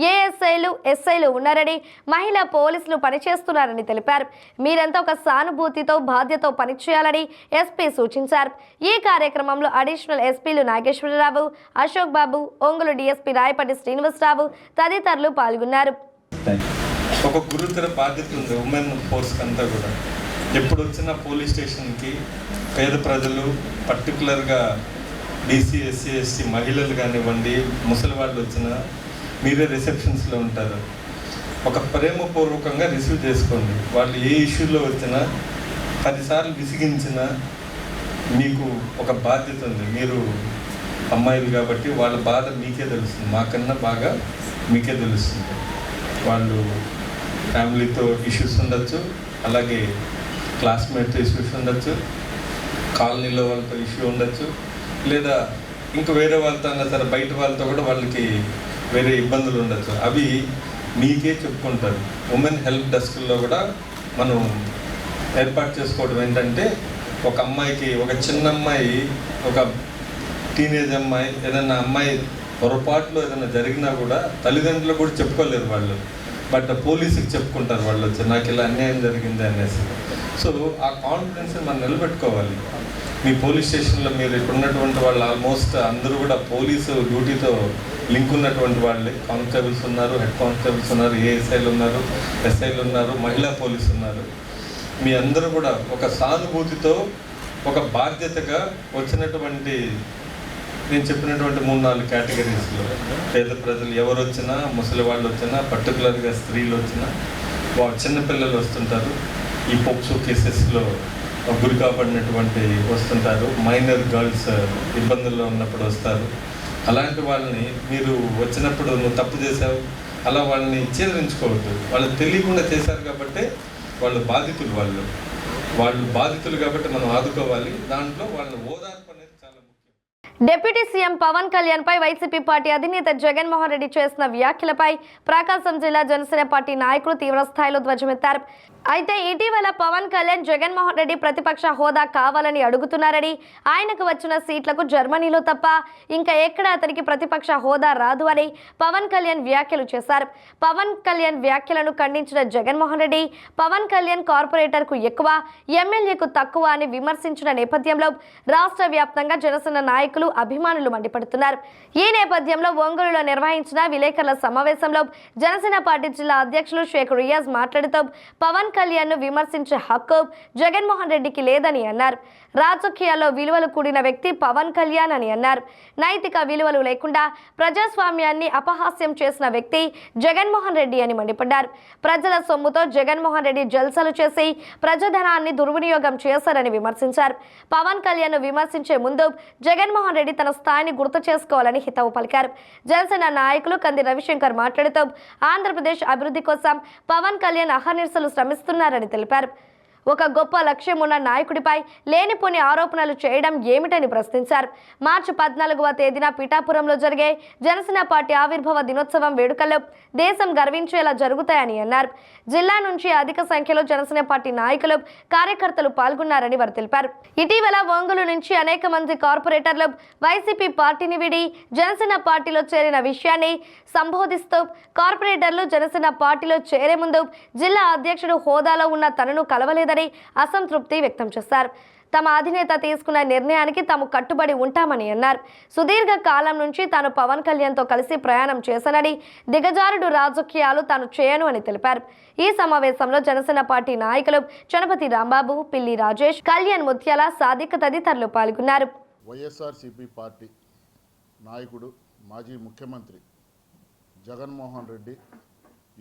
ఏఎస్ఐలు, ఎస్ఐలు ఉన్నారని, మహిళా పోలీసులు పనిచేస్తున్నారని తెలిపారు. మీరంతా ఒక సానుభూతితో బాధ్యతతో పనిచేయాలని ఎస్పీ సూచించారు. ఈ కార్యక్రమంలో అడిషనల్ ఎస్పీలు నాగేశ్వరరావు, అశోక్ బాబు, ఒంగోలు డీఎస్పీ రాయపల్లి శ్రీనివాసరావు తదితరులు పాల్గొన్నారు. ఒక గురుతర బాధ్యత ఉంది ఉమెన్ ఫోర్స్ అంతా కూడా. ఎప్పుడు వచ్చినా పోలీస్ స్టేషన్కి పేద ప్రజలు, పర్టికులర్గా బీసీ, ఎస్సీ, ఎస్టీ మహిళలు కానివ్వండి, ముసలి వాళ్ళు వచ్చినా మీరే రిసెప్షన్స్లో ఉంటారు. ఒక ప్రేమపూర్వకంగా రిసీవ్ చేసుకోండి. వాళ్ళు ఏ ఇష్యూలో వచ్చినా 10 సార్లు విసిగించినా మీకు ఒక బాధ్యత ఉంది. మీరు అమ్మాయిలు కాబట్టి వాళ్ళ బాధ మీకే తెలుస్తుంది, మాకన్నా బాగా మీకే తెలుస్తుంది. వాళ్ళు ఫ్యామిలీతో ఇష్యూస్ ఉండొచ్చు, అలాగే క్లాస్మేట్తో ఇష్యూస్ ఉండొచ్చు, కాలనీలో వాళ్ళతో ఇష్యూ ఉండొచ్చు, లేదా ఇంకా వేరే వాళ్ళతో అన్నా సరే బయట వాళ్ళతో కూడా వాళ్ళకి వేరే ఇబ్బందులు ఉండొచ్చు. అవి మీకే చెప్పుకుంటారు. ఉమెన్ హెల్ప్ డెస్క్లో కూడా మనం ఏర్పాటు చేసుకోవడం ఏంటంటే, ఒక అమ్మాయికి, ఒక చిన్న అమ్మాయి, ఒక టీనేజ్ అమ్మాయి, ఏదైనా అమ్మాయి పొరపాటులో ఏదైనా జరిగినా కూడా తల్లిదండ్రులు కూడా చెప్పుకోలేరు వాళ్ళు, బట్ పోలీసుకి చెప్పుకుంటారు వాళ్ళు వచ్చి, నాకు ఇలా అన్యాయం జరిగింది అనేసి. సో ఆ కాన్ఫిడెన్స్ మనం నిలబెట్టుకోవాలి. మీ పోలీస్ స్టేషన్లో మీరు ఇక్కడ ఉన్నటువంటి వాళ్ళు ఆల్మోస్ట్ అందరూ కూడా పోలీసు డ్యూటీతో లింక్ ఉన్నటువంటి వాళ్ళే. కానిస్టేబుల్స్ ఉన్నారు, హెడ్ కానిస్టేబుల్స్ ఉన్నారు, ఏఎస్ఐలు ఉన్నారు, ఎస్ఐలు ఉన్నారు, మహిళా పోలీసు ఉన్నారు. మీ అందరూ కూడా ఒక సానుభూతితో, ఒక బాధ్యతగా వచ్చినటువంటి, నేను చెప్పినటువంటి 3-4 కేటగిరీస్లో పేద ప్రజలు ఎవరు వచ్చినా, ముసలి వాళ్ళు వచ్చినా, పర్టికులర్గా స్త్రీలు వచ్చినా, చిన్నపిల్లలు వస్తుంటారు, ఈ పోక్సో కేసెస్లో గురి కాబడినటువంటి వస్తుంటారు, మైనర్ గర్ల్స్ ఇబ్బందుల్లో ఉన్నప్పుడు వస్తారు. అలాంటి వాళ్ళని మీరు వచ్చినప్పుడు నువ్వు తప్పు చేసావు అలా వాళ్ళని చేదరించుకోవద్దు. వాళ్ళు తెలియకుండా చేశారు కాబట్టి వాళ్ళు బాధితులు, వాళ్ళు బాధితులు కాబట్టి మనం ఆదుకోవాలి. దాంట్లో వాళ్ళని ఓదార్పు అనేది చాలా ముఖ్యం. డిప్యూటీ సీఎం పవన్ కళ్యాణ్ పై వైసీపీ పార్టీ అధినేత జగన్మోహన్ రెడ్డి చేసిన వ్యాఖ్యలపై ప్రకాశం జిల్లా జనసేన పార్టీ నాయకులు తీవ్ర స్థాయిలో ధ్వజమెత్తారు. అయితే ఇటీవల పవన్ కళ్యాణ్ జగన్మోహన్ రెడ్డి ప్రతిపక్ష హోదా కావాలని అడుగుతున్నారని, ఆయనకు వచ్చిన సీట్లకు జర్మనీలో తప్ప ఇంకా ఎక్కడ అతనికి ప్రతిపక్ష హోదా రాదు అని పవన్ కళ్యాణ్ వ్యాఖ్యలు చేశారు. పవన్ కళ్యాణ్ వ్యాఖ్యలను ఖండించిన జగన్మోహన్ రెడ్డి, పవన్ కళ్యాణ్ కార్పొరేటర్కు ఎక్కువ, ఎమ్మెల్యేకు తక్కువ అని విమర్శించిన నేపథ్యంలో రాష్ట్ర వ్యాప్తంగా జనసేన నాయకులు, అభిమానులు మండిపడుతున్నారు. ఈ నేపథ్యంలో ఒంగోలులో నిర్వహించిన విలేకరుల సమావేశంలో జనసేన పార్టీ జిల్లా అధ్యక్షులు షేక్ రియాజ్ మాట్లాడుతూ పవన్ కళ్యాణ్ ను విమర్శించే హక్కు జగన్మోహన్ రెడ్డికి లేదని అన్నారు. రాజకీయాల్లో విలువలు కూడిన వ్యక్తి పవన్ కళ్యాణ్ అని అన్నారు. నైతిక విలువలు లేకుండా ప్రజాస్వామ్యాన్ని అపహాస్యం చేసిన వ్యక్తి జగన్మోహన్ రెడ్డి అని మండిపడ్డారు. ప్రజల సొమ్ముతో జగన్మోహన్ రెడ్డి జల్సలు చేసి ప్రజాధనాన్ని దుర్వినియోగం చేశారని విమర్శించారు. పవన్ కళ్యాణ్ ను విమర్శించే ముందు జగన్మోహన్ రెడ్డి తన స్థాయిని గుర్తు చేసుకోవాలని హితవు పలికారు. జనసేన నాయకులు కంది రవిశంకర్ మాట్లాడుతూ ఆంధ్రప్రదేశ్ అభివృద్ధి కోసం పవన్ కళ్యాణ్ అహర్నిశలు శ్రమిస్తున్నారని తెలిపారు. ఒక గొప్ప లక్ష్యం ఉన్న నాయకుడిపై లేనిపోని ఆరోపణలు చేయడం ఏమిటని ప్రశ్నించారు. మార్చి 14వ తేదీన పిఠాపురంలో జరిగే జనసేన పార్టీ ఆవిర్భావ దినోత్సవం వేడుకల్లో దేశం గర్వించేలా జరుగుతాయని అన్నారు. జిల్లా నుంచి అధిక సంఖ్యలో జనసేన పార్టీ నాయకులు, కార్యకర్తలు పాల్గొన్నారని వారు తెలిపారు. ఇటీవల ఒంగోలు నుంచి అనేక మంది కార్పొరేటర్లు వైసీపీ పార్టీని విడి జనసేన పార్టీలో చేరిన విషయాన్ని సంబోధిస్తూ కార్పొరేటర్లు జనసేన పార్టీలో చేరే ముందు జిల్లా అధ్యక్షుడు హోదాలో ఉన్న తనను కలవలేదని అసంతృప్తి వ్యక్తం చేశారు. తమ అధినేత తీసుకున్న నిర్ణయానికి తాము కట్టుబడి ఉంటామని అన్నారు. సుదీర్ఘ కాలం నుంచి తాను పవన్ కళ్యాణ్తో కలిసి ప్రయాణం చేశానని, దిగజారుడు రాజకీయాలు తాను చేయను అని తెలిపారు. ఈ సమావేశంలో జనసేన పార్టీ నాయకులు చనపతి రాంబాబు, పిల్లి రాజేష్, కళ్యాణ్ ముత్యాల, సాదిక్ తదితరులు పాల్గొన్నారు. వైఎస్ఆర్సీపీ పార్టీ నాయకుడు, మాజీ ముఖ్యమంత్రి జగన్మోహన్ రెడ్డి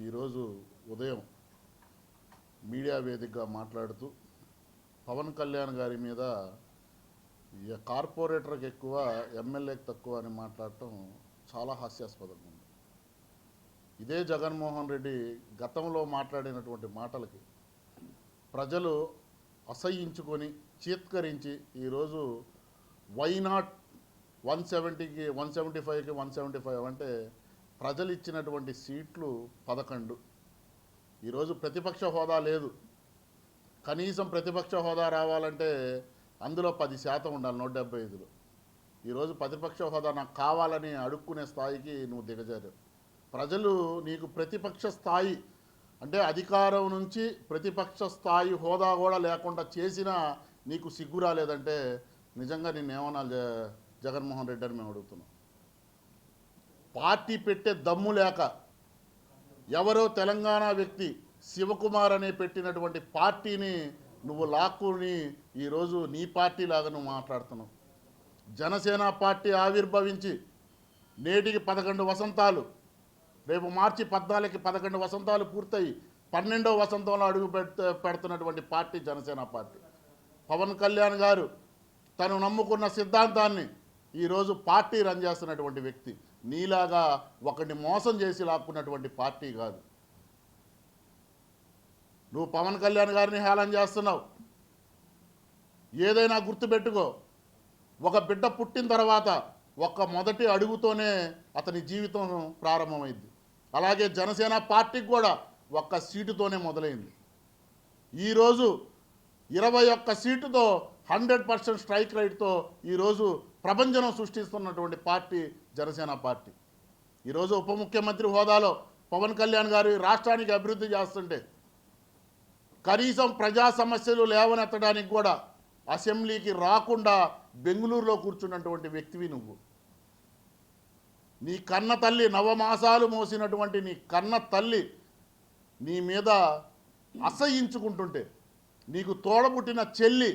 ఈరోజు ఉదయం మీడియా వేదికగా మాట్లాడుతూ పవన్ కళ్యాణ్ గారి మీద కార్పొరేటర్కి ఎక్కువ, ఎమ్మెల్యేకి తక్కువ అని మాట్లాడటం చాలా హాస్యాస్పదంగా ఉంది. ఇదే జగన్మోహన్ రెడ్డి గతంలో మాట్లాడినటువంటి మాటలకి ప్రజలు అసహ్యించుకొని చీత్కరించి ఈరోజు వై నాట్ 170కి 175కి 175 అంటే ప్రజలు ఇచ్చినటువంటి సీట్లు 11. ఈరోజు ప్రతిపక్ష హోదా లేదు. కనీసం ప్రతిపక్ష హోదా రావాలంటే అందులో 10% ఉండాలి 175లో. ఈరోజు ప్రతిపక్ష హోదా నాకు కావాలని అడుక్కునే స్థాయికి నువ్వు దిగజారు. ప్రజలు నీకు ప్రతిపక్ష స్థాయి అంటే అధికారం నుంచి ప్రతిపక్ష స్థాయి హోదా కూడా లేకుండా చేసినా నీకు సిగ్గు రాలేదంటే నిజంగా నిన్నేమనాలి జగన్మోహన్ రెడ్డి అని మేము అడుగుతున్నాం. పార్టీ పెట్టే దమ్ము లేక ఎవరో తెలంగాణ వ్యక్తి శివకుమార్ అనే పెట్టినటువంటి పార్టీని నువ్వు లాక్కుని ఈరోజు నీ పార్టీ లాగా నువ్వు మాట్లాడుతున్నావు. జనసేన పార్టీ ఆవిర్భవించి నేటికి 11 వసంతాలు, రేపు మార్చి 14కి 11 వసంతాలు పూర్తయి 12వ వసంతంలో అడుగు పెడుతున్నటువంటి పార్టీ జనసేన పార్టీ. పవన్ కళ్యాణ్ గారు తను నమ్ముకున్న సిద్ధాంతాన్ని ఈరోజు పార్టీ రన్ చేస్తున్నటువంటి వ్యక్తి. నీలాగా ఒకరిని మోసం చేసి లాక్కున్నటువంటి పార్టీ కాదు. నువ్వు పవన్ కళ్యాణ్ గారిని హేళన చేస్తున్నావు. ఏదైనా గుర్తుపెట్టుకో, ఒక బిడ్డ పుట్టిన తర్వాత ఒక్క మొదటి అడుగుతోనే అతని జీవితం ప్రారంభమైంది. అలాగే జనసేన పార్టీకి కూడా ఒక్క సీటుతోనే మొదలైంది. ఈరోజు 21 సీటుతో 100% స్ట్రైక్ రేట్తో ఈరోజు ప్రపంచం సృష్టిస్తున్నటువంటి పార్టీ జనసేన పార్టీ. ఈరోజు ఉప ముఖ్యమంత్రి హోదాలో పవన్ కళ్యాణ్ గారు రాష్ట్రానికి అభివృద్ధి చేస్తుంటే కనీసం ప్రజా సమస్యలు లేవనెత్తడానికి కూడా అసెంబ్లీకి రాకుండా బెంగళూరులో కూర్చున్నటువంటి వ్యక్తివి నువ్వు. నీ కన్న తల్లి నవమాసాలు మోసినటువంటి నీ కన్న తల్లి నీ మీద అసహించుకుంటుంటే, నీకు తోడబుట్టిన చెల్లి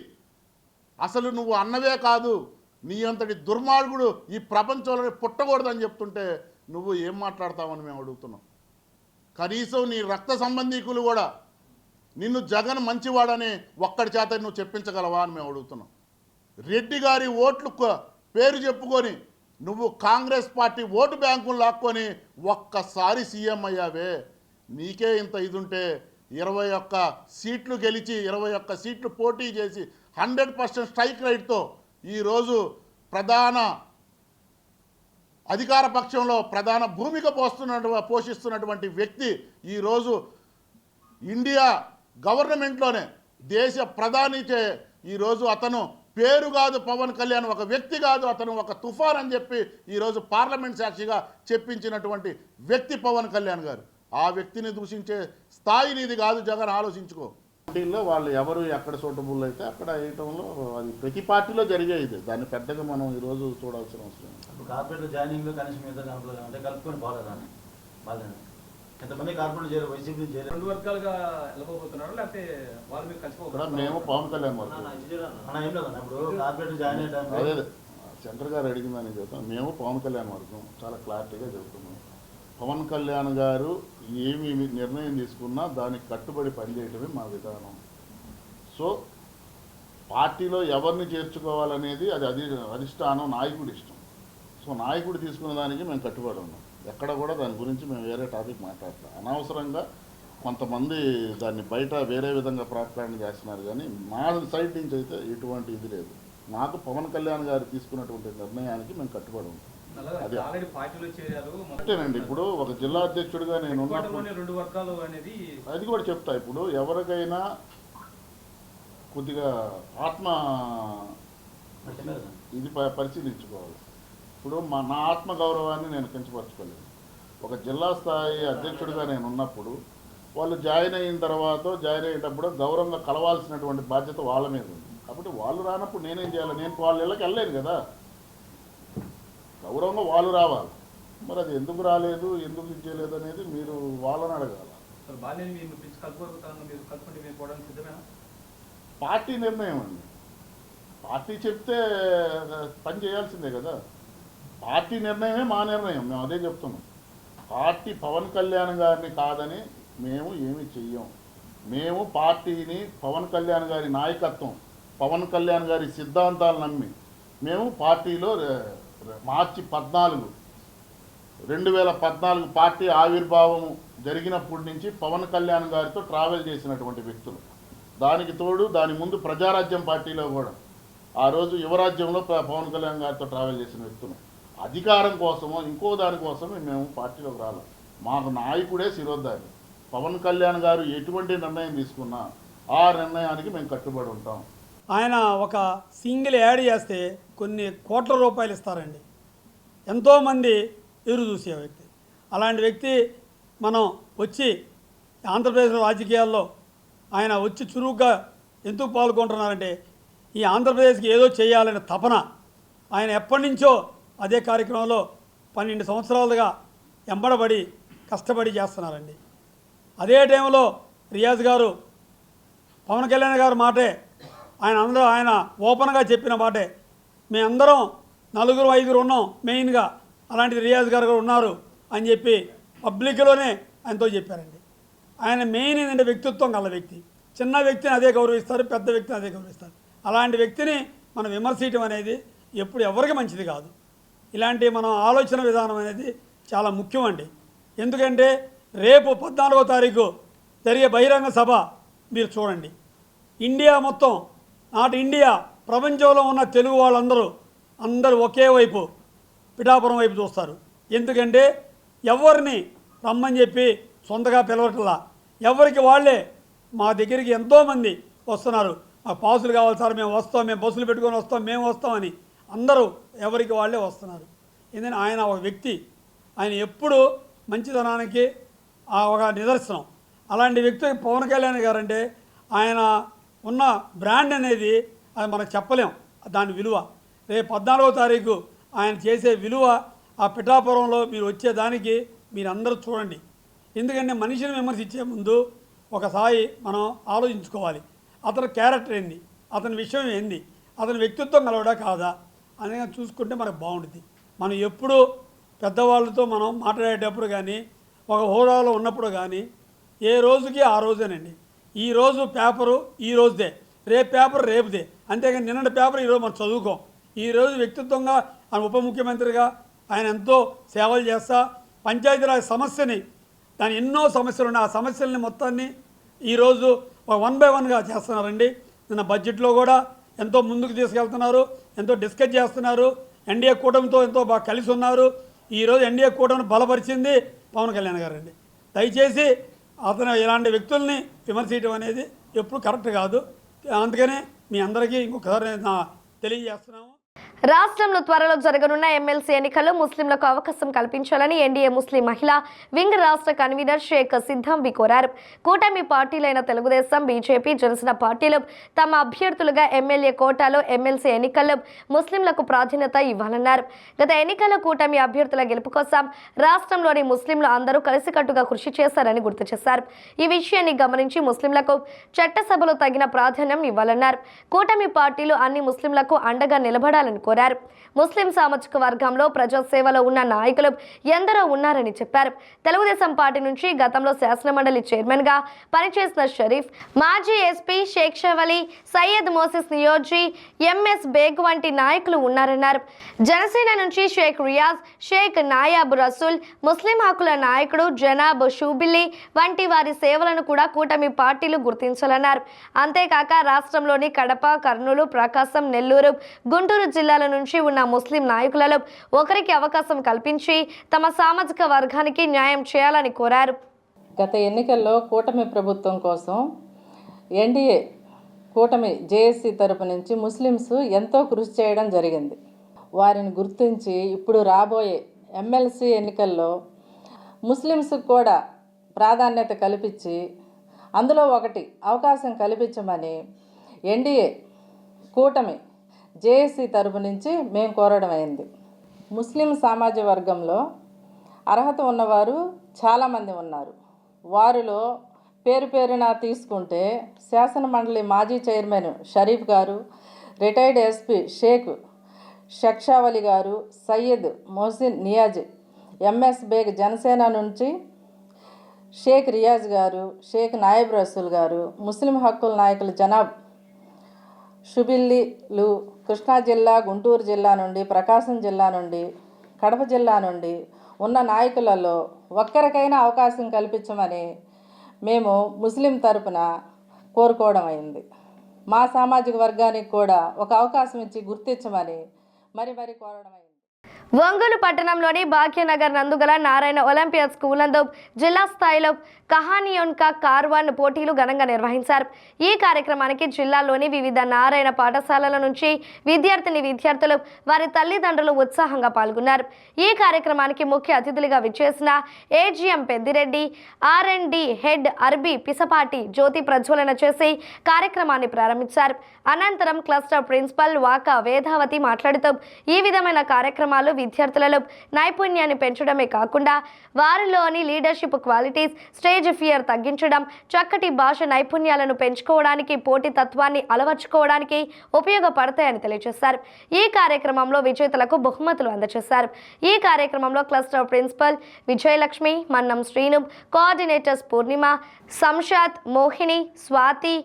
అసలు నువ్వు అన్నవే కాదు నీ అంతటి దుర్మార్గుడు ఈ ప్రపంచంలో పుట్టకూడదని చెప్తుంటే నువ్వు ఏం మాట్లాడతావని మేము అడుగుతున్నాం. కనీసం నీ రక్త సంబంధీకులు కూడా నిన్ను జగన్ మంచివాడని ఒక్కడి చేత నువ్వు చెప్పించగలవా అని మేము అడుగుతున్నాం. రెడ్డి గారి ఓట్లు పేరు చెప్పుకొని నువ్వు కాంగ్రెస్ పార్టీ ఓటు బ్యాంకులు లాక్కొని ఒక్కసారి సీఎం అయ్యావే. నీకే ఇంత ఇదుంటే 21 సీట్లు గెలిచి 21 సీట్లు పోటీ చేసి 100% స్ట్రైక్ రేట్తో ఈరోజు ప్రధాన అధికార పక్షంలో ప్రధాన భూమిక పోషిస్తున్నటువంటి వ్యక్తి ఈరోజు ఇండియా గవర్నమెంట్లోనే దేశ ప్రధానిచే ఈరోజు అతను పేరు కాదు పవన్ కళ్యాణ్, ఒక వ్యక్తి కాదు, అతను ఒక తుఫాన్ అని చెప్పి ఈరోజు పార్లమెంట్ సాక్షిగా చెప్పించినటువంటి వ్యక్తి పవన్ కళ్యాణ్ గారు. ఆ వ్యక్తిని దూషించే స్థాయి నీది కాదు జగన్, ఆలోచించుకో. పార్టీలో వాళ్ళు ఎవరు ఎక్కడ సూటబుల్ అయితే అక్కడ వేయటంలో అది ప్రతి పార్టీలో జరిగేది. దాన్ని పెద్దగా మనం ఈరోజు చూడాల్సిన అవసరం. ఇప్పుడు కార్పొరేట్ జాయినింగ్లో కనీసం మీద అంటే కలుపుకొని బాగాలేదని బాగాలేదు. ఎంతమంది కార్పొరేట్ చేయాలి, వైసీపీ చేయాలి, 2 వర్గాలుగా వెళ్ళిపోతున్నారు లేకపోతే వాళ్ళు మీరు కలిసిపోతున్నారు? మేము పవన్ కళ్యాణ్ వర్గం అన్న ఏం లేదన్న. ఇప్పుడు కార్పొరేట్ జాయిన్ అయ్యే టైంలో అదే శంకర్ గారు అడిగిందని చెప్తాం. మేము పవన్ కళ్యాణ్ వర్గం చాలా క్లారిటీగా చెబుతున్నాం. పవన్ కళ్యాణ్ గారు ఏమి నిర్ణయం తీసుకున్నా దానికి కట్టుబడి పనిచేయటమే మా విధానం. సో పార్టీలో ఎవరిని చేర్చుకోవాలనేది అది అధిష్టానం నాయకుడి ఇష్టం. సో నాయకుడు తీసుకున్న దానికి మేము కట్టుబడి ఉన్నాం. ఎక్కడ కూడా దాని గురించి మేము వేరే టాపిక్ మాట్లాడతాం. అనవసరంగా కొంతమంది దాన్ని బయట వేరే విధంగా ప్రాప్లాన్ చేస్తున్నారు. కానీ మా సైడ్ నుంచి అయితే ఎటువంటి ఇది లేదు. మాకు పవన్ కళ్యాణ్ గారు తీసుకున్నటువంటి నిర్ణయానికి మేము కట్టుబడి ఉంటాం. అదే అంతేనండి. ఇప్పుడు ఒక జిల్లా అధ్యక్షుడిగా నేను అది కూడా చెప్తా. ఇప్పుడు ఎవరికైనా కొద్దిగా ఆత్మ ఇది పరిశీలించుకోవాలి. ఇప్పుడు నా ఆత్మ గౌరవాన్ని నేను కించపరచుకోలేదు. ఒక జిల్లా స్థాయి అధ్యక్షుడిగా నేను ఉన్నప్పుడు వాళ్ళు జాయిన్ అయిన తర్వాత జాయిన్ అయ్యేటప్పుడు గౌరవంగా కలవాల్సినటువంటి బాధ్యత వాళ్ళ మీద ఉంది. కాబట్టి వాళ్ళు రానప్పుడు నేనేం చేయాలి? నేను వాళ్ళ ఇళ్ళకి వెళ్ళలేను కదా. గౌరవంగా వాళ్ళు రావాలి. మరి అది ఎందుకు రాలేదు, ఎందుకు ఇచ్చేయలేదు అనేది మీరు వాళ్ళని అడగాలి. పార్టీ నిర్ణయం అండి. పార్టీ చెప్తే పని చేయాల్సిందే కదా. పార్టీ నిర్ణయమే మా నిర్ణయం. మేము అదే చెప్తున్నాం. పార్టీ పవన్ కళ్యాణ్ గారిని కాదని మేము ఏమి చెయ్యం. మేము పార్టీని పవన్ కళ్యాణ్ గారి నాయకత్వం, పవన్ కళ్యాణ్ గారి సిద్ధాంతాలు నమ్మి మేము పార్టీలో మార్చి 14, 2014 పార్టీ ఆవిర్భావం జరిగినప్పటి నుంచి పవన్ కళ్యాణ్ గారితో ట్రావెల్ చేసినటువంటి వ్యక్తులు. దానికి తోడు దాని ముందు ప్రజారాజ్యం పార్టీలో కూడా ఆ రోజు యువరాజ్యంలో పవన్ కళ్యాణ్ గారితో ట్రావెల్ చేసిన వ్యక్తులు. అధికారం కోసమో ఇంకో దానికోసమే మేము పార్టీలోకి రాలేదు. మాకు నాయకుడే శిరోధారి. పవన్ కళ్యాణ్ గారు ఎటువంటి నిర్ణయం తీసుకున్నా ఆ నిర్ణయానికి మేము కట్టుబడి ఉంటాం. ఆయన ఒక సింగిల్ యాడ్ చేస్తే కొన్ని కోట్ల రూపాయలు ఇస్తారండి. ఎంతోమంది ఎదురు చూసే వ్యక్తి. అలాంటి వ్యక్తి మనం వచ్చి ఆంధ్రప్రదేశ్ రాజకీయాల్లో ఆయన వచ్చి చురుగ్గా ఎందుకు పాల్గొంటున్నారంటే ఈ ఆంధ్రప్రదేశ్కి ఏదో చేయాలనే తపన. ఆయన ఎప్పటి నుంచో అదే కార్యక్రమంలో 12 సంవత్సరాలుగా ఎంబడబడి కష్టపడి చేస్తున్నారండి. అదే టైంలో రియాజ్ గారు పవన్ కళ్యాణ్ గారు మాటే ఆయన ఓపెన్గా చెప్పిన మాటే, మేమందరం 4-5 ఉన్నాం మెయిన్గా, అలాంటిది రియాజ్ గారు కూడా ఉన్నారు అని చెప్పి పబ్లిక్లోనే ఆయనతో చెప్పారండి. ఆయన మెయిన్ ఏంటంటే వ్యక్తిత్వం గల వ్యక్తి. చిన్న వ్యక్తిని అదే గౌరవిస్తారు, పెద్ద వ్యక్తిని అదే గౌరవిస్తారు. అలాంటి వ్యక్తిని మనం విమర్శించడం అనేది ఎప్పుడు ఎవరికి మంచిది కాదు. ఇలాంటి మనం ఆలోచన విధానం అనేది చాలా ముఖ్యం అండి. ఎందుకంటే రేపు 14వ తారీఖు జరిగే బహిరంగ సభ మీరు చూడండి. ఇండియా మొత్తం, నాట్ ఇండియా, ప్రపంచంలో ఉన్న తెలుగు అందరూ ఒకే వైపు పిఠాపురం వైపు చూస్తారు. ఎందుకంటే ఎవరిని రమ్మని చెప్పి సొంతగా పిలవట్లా, ఎవరికి వాళ్ళే మా దగ్గరికి ఎంతోమంది వస్తున్నారు. మాకు పాసులు కావాలి సార్, మేము వస్తాం, మేము బస్సులు పెట్టుకొని వస్తాం, మేము వస్తామని అందరూ ఎవరికి వాళ్ళే వస్తున్నారు. ఎందుకంటే ఆయన ఒక వ్యక్తి, ఆయన ఎప్పుడు మంచితనానికి ఒక నిదర్శనం. అలాంటి వ్యక్తి పవన్ కళ్యాణ్ గారు అంటే ఆయన ఉన్న బ్రాండ్ అనేది అది మనం చెప్పలేం దాని విలువ. రేపు 14వ తారీఖు ఆయన చేసే విలువ ఆ పిఠాపురంలో మీరు వచ్చేదానికి మీరు అందరూ చూడండి. ఎందుకంటే మనిషిని విమర్శించే ముందు ఒకసారి మనం ఆలోచించుకోవాలి. అతని క్యారెక్టర్ ఏంది, అతని విషయం ఏంది, అతని వ్యక్తిత్వం కలవడా కాదా అనేది చూసుకుంటే మనకు బాగుంటుంది. మనం ఎప్పుడు పెద్దవాళ్ళతో మనం మాట్లాడేటప్పుడు కానీ, ఒక హోదాలో ఉన్నప్పుడు కానీ ఏ రోజుకి ఆ రోజేనండి. ఈరోజు పేపరు ఈ రోజుదే, రేపు పేపర్ రేపుదే. అంతేగాని నిన్నటి పేపర్ ఈరోజు మనం చదువుకోం. ఈరోజు వ్యక్తిత్వంగా ఆయన ఉప ముఖ్యమంత్రిగా ఆయన ఎంతో సేవలు చేస్తా పంచాయతీరాజ్ సమస్యని, దాని ఎన్నో సమస్యలు ఉన్నాయి, ఆ సమస్యలని మొత్తాన్ని ఈరోజు 1 by 1గా చేస్తున్నారండి. నిన్న బడ్జెట్లో కూడా ఎంతో ముందుకు తీసుకెళ్తున్నారు, ఎంతో డిస్కస్ చేస్తున్నారు. ఎన్డీఏ కూటమితో ఎంతో బాగా కలిసి ఉన్నారు. ఈరోజు ఎన్డీఏ కూటమిని బలపరిచింది పవన్ కళ్యాణ్ గారు అండి. దయచేసి అతను ఇలాంటి వ్యక్తుల్ని విమర్శించడం అనేది ఎప్పుడు కరెక్ట్ కాదు. అందుకనే మీ అందరికీ ఇంకొకసారి తెలియజేస్తున్నాము. రాష్ట్రంలో త్వరలో జరగనున్న ఎమ్మెల్సీ ఎన్నికల్లో ముస్లింలకు అవకాశం కల్పించాలని ఎన్డీఏ ముస్లిం మహిళా వింగ్ రాష్ట్ర కన్వీనర్ షేక్ సిద్దంబి కోరారు. కూటమి పార్టీలైన తెలుగుదేశం, బీజేపీ, జనసేన పార్టీలు తమ అభ్యర్థులుగా ఎమ్మెల్యే కోటాలో ఎమ్మెల్సీ ఎన్నికల్లో ముస్లింలకు ప్రాధాన్యత ఇవ్వాలన్నారు. గత ఎన్నికల్లో కూటమి అభ్యర్థుల గెలుపు కోసం రాష్ట్రంలోని ముస్లింలు అందరూ కలిసికట్టుగా కృషి చేశారని గుర్తు చేశారు. ఈ విషయాన్ని గమనించి ముస్లింలకు చట్టసభలో తగిన ప్రాధాన్యం ఇవ్వాలన్నారు. కూటమి పార్టీలు అన్ని ముస్లింలకు అండగా నిలబడాలని కోరారు. ముస్లిం సామాజిక వర్గంలో ప్రజాసేవలో ఉన్న నాయకులు ఎందరో ఉన్నారని చెప్పారు. తెలుగుదేశం పార్టీ నుంచి గతంలో శాసనమండలి చైర్మన్గా పనిచేసిన షరీఫ్, మాజీ ఎస్పీ షేక్ షవలి, సయ్యద్ మోసిస్ నియోజీ, ఎంఎస్ బేగ్ వంటి నాయకులు ఉన్నారన్నారు. జనసేన నుంచి షేక్ రియాజ్, షేక్ నాయాబ్ రసూల్, ముస్లిం హక్కుల నాయకుడు జనాబ్ షూబిల్లి వంటి వారి సేవలను కూడా కూటమి పార్టీలు గుర్తించాలన్నారు. అంతేకాక రాష్ట్రంలోని కడప, కర్నూలు, ప్రకాశం, నెల్లూరు, గుంటూరు జిల్లాల నుంచి ఉన్న ముస్లిం నాయకులలో ఒకరికి అవకాశం కల్పించి తమ సామాజిక వర్గానికి న్యాయం చేయాలని కోరారు. గత ఎన్నికల్లో కూటమి ప్రభుత్వం కోసం ఎన్డీఏ కూటమి జేఏసీ తరపు నుంచి ముస్లిమ్స్ ఎంతో కృషి చేయడం జరిగింది. వారిని గుర్తించి ఇప్పుడు రాబోయే ఎమ్మెల్సీ ఎన్నికల్లో ముస్లిమ్స్కి కూడా ప్రాధాన్యత కల్పించి అందులో ఒకటి అవకాశం కల్పించమని ఎన్డీఏ కూటమి జేఏసీ తరపు నుంచి మేము కోరడం అయింది. ముస్లిం సామాజిక వర్గంలో అర్హత ఉన్నవారు చాలామంది ఉన్నారు. వారిలో పేరున తీసుకుంటే శాసన మండలి మాజీ చైర్మన్ షరీఫ్ గారు, రిటైర్డ్ ఎస్పీ షేక్ షక్షావలి గారు, సయ్యద్ మొహసిన్ నియాజ్, ఎంఎస్ బేగ్ జనసేన నుంచి షేక్ రియాజ్ గారు, షేక్ నాయబ్ రసూల్ గారు, ముస్లిం హక్కుల నాయకులు జనాబ్ షుబిల్లీలు కృష్ణా జిల్లా, గుంటూరు జిల్లా నుండి, ప్రకాశం జిల్లా నుండి, కడప జిల్లా నుండి ఉన్న నాయకులలో ఒక్కరికైనా అవకాశం కల్పించమని మేము ముస్లిం తరపున కోరుకోవడం అయింది. మా సామాజిక వర్గానికి కూడా ఒక అవకాశం ఇచ్చి గుర్తించమని మరి కోరడమైంది. ఒంగోలు పట్టణంలోని భాగ్యనగర్ నందుగల నారాయణ ఒలింపియడ్ స్కూల్ నందు జిల్లా స్థాయిలో కహానియోన్కా కార్వాన్ పోటీలు ఘనంగా నిర్వహించారు. ఈ కార్యక్రమానికి జిల్లాలోని వివిధ నారాయణ పాఠశాలల నుంచి విద్యార్థులు వారి తల్లిదండ్రులు ఉత్సాహంగా పాల్గొన్నారు. ఈ కార్యక్రమానికి ముఖ్య అతిథులుగా విచ్చేసిన AGM Peddireddy, R&D head RB Pisapati జ్యోతి ప్రజ్వలన చేసి కార్యక్రమాన్ని ప్రారంభించారు. అనంతరం క్లస్టర్ ప్రిన్సిపల్ వాకా వేదావతి మాట్లాడుతూ ఈ విధమైన కార్యక్రమాలు విద్యార్థులలో నైపుణ్యాన్ని పెంచడమే కాకుండా వారిలోని లీడర్షిప్ క్వాలిటీస్, స్టేజ్ ఫియర్ తగ్గించడం, చక్కటి భాష నైపుణ్యాలను పెంచుకోవడానికి, పోటీతత్వాన్ని అలవర్చుకోవడానికి ఉపయోగపడతాయని తెలియజేశారు. ఈ కార్యక్రమంలో విజేతలకు బహుమతులు అందజేశారు. ఈ కార్యక్రమంలో cluster principal Vijayalakshmi, Mannam Srinu, coordinators Purnima, Samshad, Mohini, Swathi,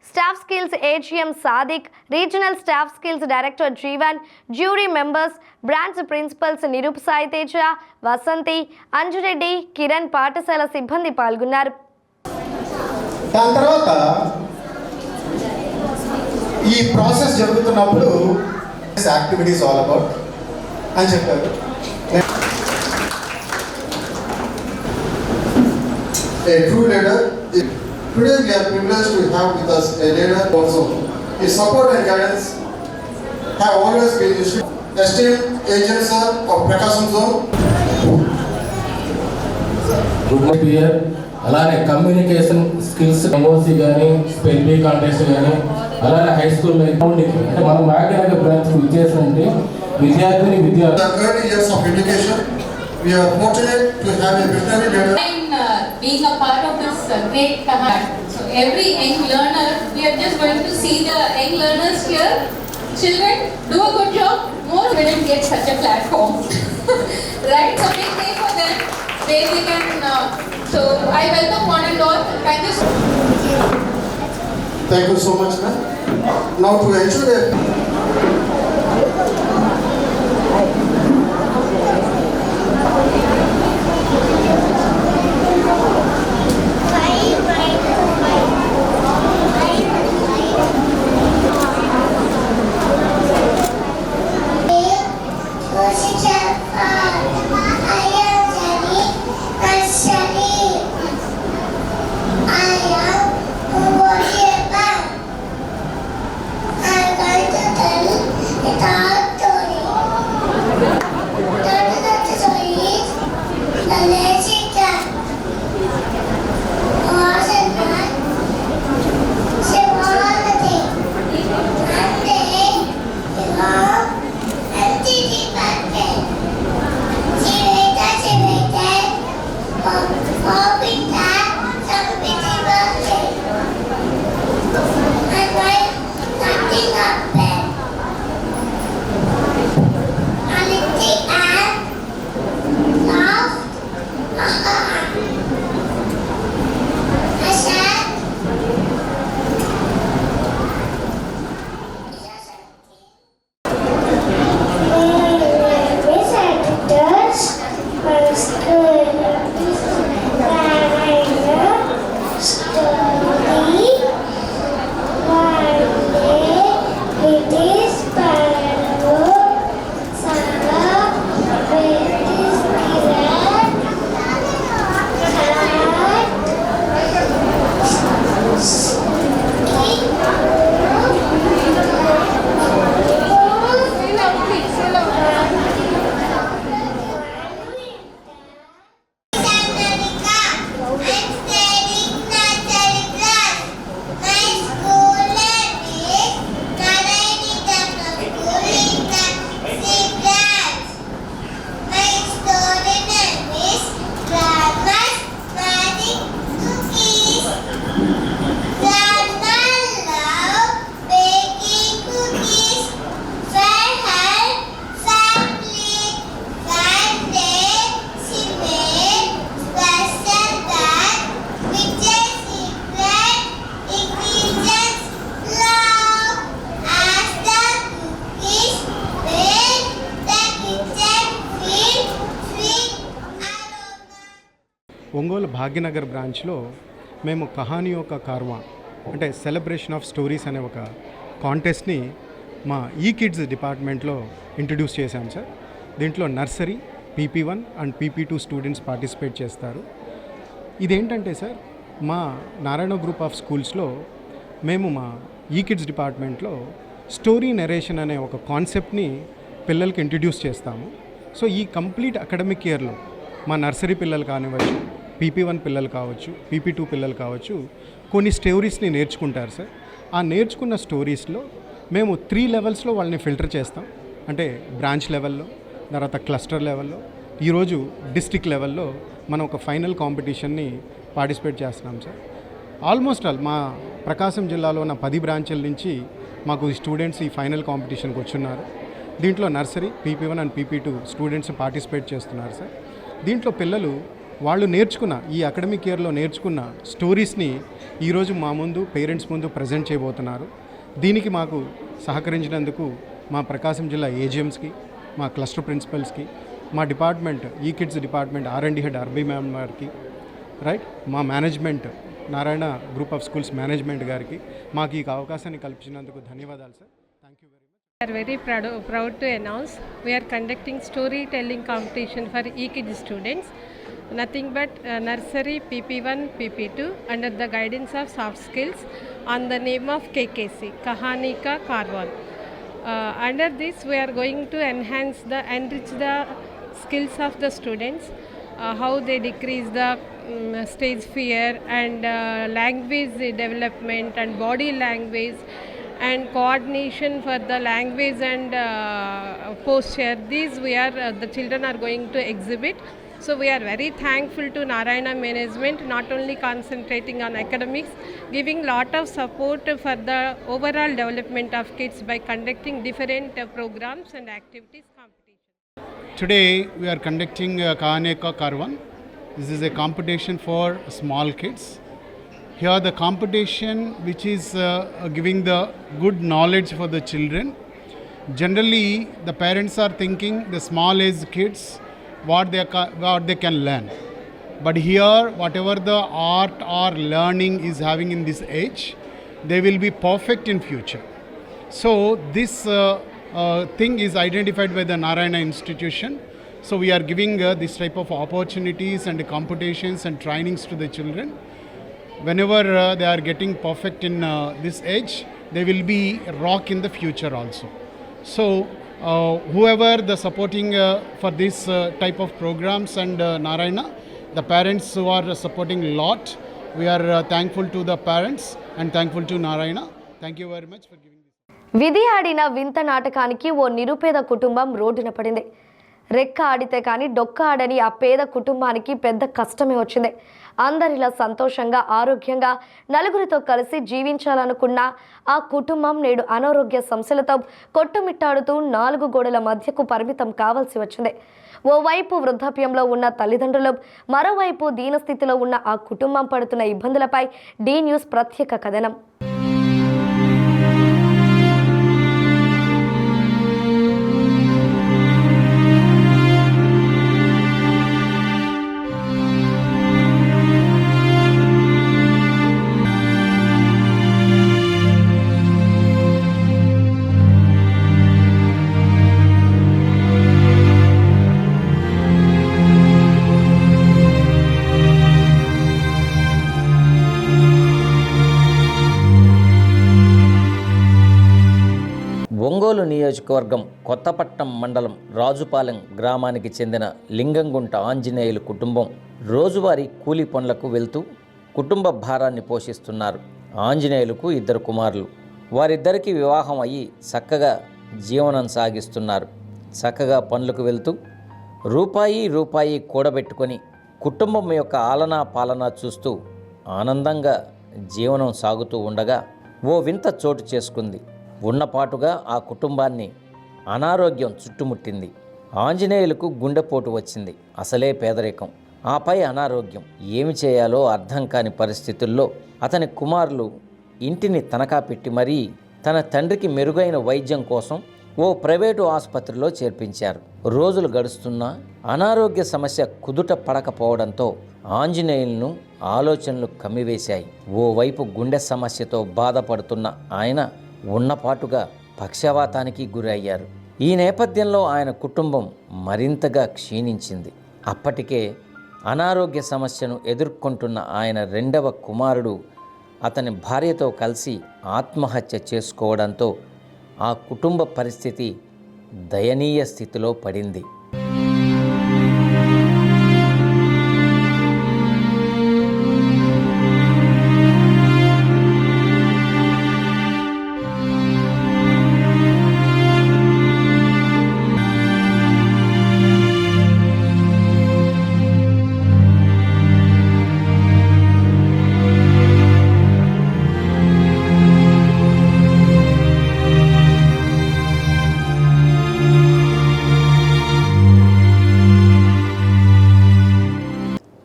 staff skills AGM Sadiq, regional staff skills director Jeevan, jury members, branch principals Nirup Sai Teja, Vasanthi, Anjureddy, Kiran, పాఠశాల సిబ్బంది పాల్గొన్నారు. దాని తర్వాత ఈ ప్రాసెస్ జరుగుతున్నప్పుడు యాక్టివిటీస్ ఆల్ అబౌట్ అని చెప్పారు. A true leader. Today we are privileged to have with us a leader also. His support and guidance have always been issued. Esteemed agent sir of Prakasam Zone. Good year. అలానే communication skills MOC కానీ spell be contest కానీ అలానే high స్కూల్లో అంటే మనం Bhagyanagar branch విచ్చేసినంటే విద్యార్థిని early years of education, we are fortunate to have a veterinary leader. Being a part of this great cohort. So every young learner, we are just going to see the young learners here. Children, do a good job. More women get such a platform. Right? So big day for them. Where they can. So I welcome one and all. Thank you. Thank you so much, ma'am. Now to ensure that Ongole Bhagyanagar బ్రాంచ్లో మేము కహానియోన్కా కార్వా అంటే celebration of stories అనే ఒక కాంటెస్ట్ని మా ఈ kids డిపార్ట్మెంట్లో introduce చేశాం sir. దీంట్లో nursery, PP1 and PP2 students participate చేస్తారు. ఇదేంటంటే సార్, మా నారాయణ గ్రూప్ ఆఫ్ స్కూల్స్లో మేము మా ఈ కిడ్స్ డిపార్ట్మెంట్లో స్టోరీ నెరేషన్ అనే ఒక కాన్సెప్ట్ని పిల్లలకి ఇంట్రడ్యూస్ చేస్తాము. సో ఈ కంప్లీట్ అకాడమిక్ ఇయర్లో మా నర్సరీ పిల్లలు కానివ్వచ్చు, PP1 పిల్లలు కావచ్చు, PP2 పిల్లలు కావచ్చు, కొన్ని స్టోరీస్ని నేర్చుకుంటారు సార్. ఆ నేర్చుకున్న స్టోరీస్లో మేము 3 లెవెల్స్లో వాళ్ళని ఫిల్టర్ చేస్తాం. అంటే బ్రాంచ్ లెవెల్లో, తర్వాత క్లస్టర్ లెవెల్లో, ఈరోజు డిస్ట్రిక్ట్ లెవెల్లో మనం ఒక ఫైనల్ కాంపిటీషన్ని పార్టిసిపేట్ చేస్తున్నాం సార్. ఆల్మోస్ట్ ఆల్ మా ప్రకాశం జిల్లాలో ఉన్న 10 బ్రాంచ్ల నుంచి మాకు స్టూడెంట్స్ ఈ ఫైనల్ కాంపిటీషన్కి వచ్చున్నారు. దీంట్లో nursery, PP1 and PP2 students participate చేస్తున్నారు సార్. దీంట్లో పిల్లలు వాళ్ళు నేర్చుకున్న ఈ అకాడమిక్ ఇయర్లో నేర్చుకున్న స్టోరీస్ని ఈరోజు మా ముందు పేరెంట్స్ ముందు ప్రజెంట్ చేయబోతున్నారు. దీనికి మాకు సహకరించినందుకు మా ప్రకాశం జిల్లా ఏజీఎంస్కి, మా క్లస్టర్ ప్రిన్సిపల్స్కి, మా డిపార్ట్మెంట్ ఈ kids department R&D head arbi ma'am గారికి, రైట్, మా management Narayana group of schools management గారికి మాకు ఈ అవకాశాన్ని కల్పించినందుకు ధన్యవాదాలు sir. Thank you very much. We are very proud to announce we are conducting storytelling competition for e-kid students. Nothing but nursery, PP1, PP2 under the guidance of soft skills on the name of KKC, Kahani Ka Karwan. Under this we are going to enrich the skills of the students, how they decrease the stage fear and language development and body language and coordination for the language and posture. These the children are going to exhibit. So we are very thankful to Narayana management, not only concentrating on academics, giving lot of support for the overall development of kids by conducting different programs and activities competition. Today we are conducting Kahani Ka Karwan. This is a competition for small kids. Here the competition which is giving the good knowledge for the children. Generally the parents are thinking the small age kids what they can learn. But here whatever the art or learning is having in this age, they will be perfect in future. So this thing is identified by the Narayana institution. So we are giving this type of opportunities and competitions and trainings to the children. Whenever they are getting perfect in this age, they will be rock in the future also. So whoever the supporting for this type of programs and Narayana, the parents who are supporting a lot, we are thankful to the parents and thankful to Narayana. Thank you very much for giving this. విధి ఆడిన వింత నాటకానికి ఓ నిరుపేద కుటుంబం రోడ్డున పడింది. రెక్క ఆడితే కానీ డొక్క ఆడని ఆ పేద కుటుంబానికి పెద్ద కష్టమే వచ్చింది. అందరిలా సంతోషంగా ఆరోగ్యంగా నలుగురితో కలిసి జీవించాలనుకున్న ఆ కుటుంబం నేడు అనారోగ్య సమస్యలతో కొట్టుమిట్టాడుతూ 4 గోడల మధ్యకు పరిమితం కావాల్సి వచ్చింది. ఓవైపు వృద్ధాప్యంలో ఉన్న తల్లిదండ్రులు, మరోవైపు దీనస్థితిలో ఉన్న ఆ కుటుంబం పడుతున్న ఇబ్బందులపై డి న్యూస్ ప్రత్యేక కథనం. ఒంగోలు నియోజకవర్గం కొత్తపట్నం మండలం రాజుపాలెం గ్రామానికి చెందిన లింగంగుంట ఆంజనేయులు కుటుంబం రోజువారీ కూలీ పనులకు వెళ్తూ కుటుంబ భారాన్ని పోషిస్తున్నారు. ఆంజనేయులకు 2 కుమారులు. వారిద్దరికీ వివాహం అయ్యి చక్కగా జీవనం సాగిస్తున్నారు. చక్కగా పనులకు వెళ్తూ రూపాయి కూడబెట్టుకొని కుటుంబం యొక్క ఆలనా పాలనా చూస్తూ ఆనందంగా జీవనం సాగుతూ ఉండగా ఓ వింత చోటు చేసుకుంది. ఉన్నపాటుగా ఆ కుటుంబాన్ని అనారోగ్యం చుట్టుముట్టింది. ఆంజనేయులకు గుండెపోటు వచ్చింది. అసలే పేదరికం, ఆపై అనారోగ్యం. ఏమి చేయాలో అర్థం కాని పరిస్థితుల్లో అతని కుమారులు ఇంటిని తనఖా పెట్టి మరీ తన తండ్రికి మెరుగైన వైద్యం కోసం ఓ ప్రైవేటు ఆసుపత్రిలో చేర్పించారు. రోజులు గడుస్తున్నా అనారోగ్య సమస్య కుదుట పడకపోవడంతో ఆంజనేయులను ఆలోచనలు కమ్మివేశాయి. ఓవైపు గుండె సమస్యతో బాధపడుతున్న ఆయన ఉన్నపాటుగా పక్షవాతానికి గురయ్యారు. ఈ నేపథ్యంలో ఆయన కుటుంబం మరింతగా క్షీణించింది. అప్పటికే అనారోగ్య సమస్యను ఎదుర్కొంటున్న ఆయన రెండవ కుమారుడు అతని భార్యతో కలిసి ఆత్మహత్య చేసుకోవడంతో ఆ కుటుంబ పరిస్థితి దయనీయ స్థితిలో పడింది.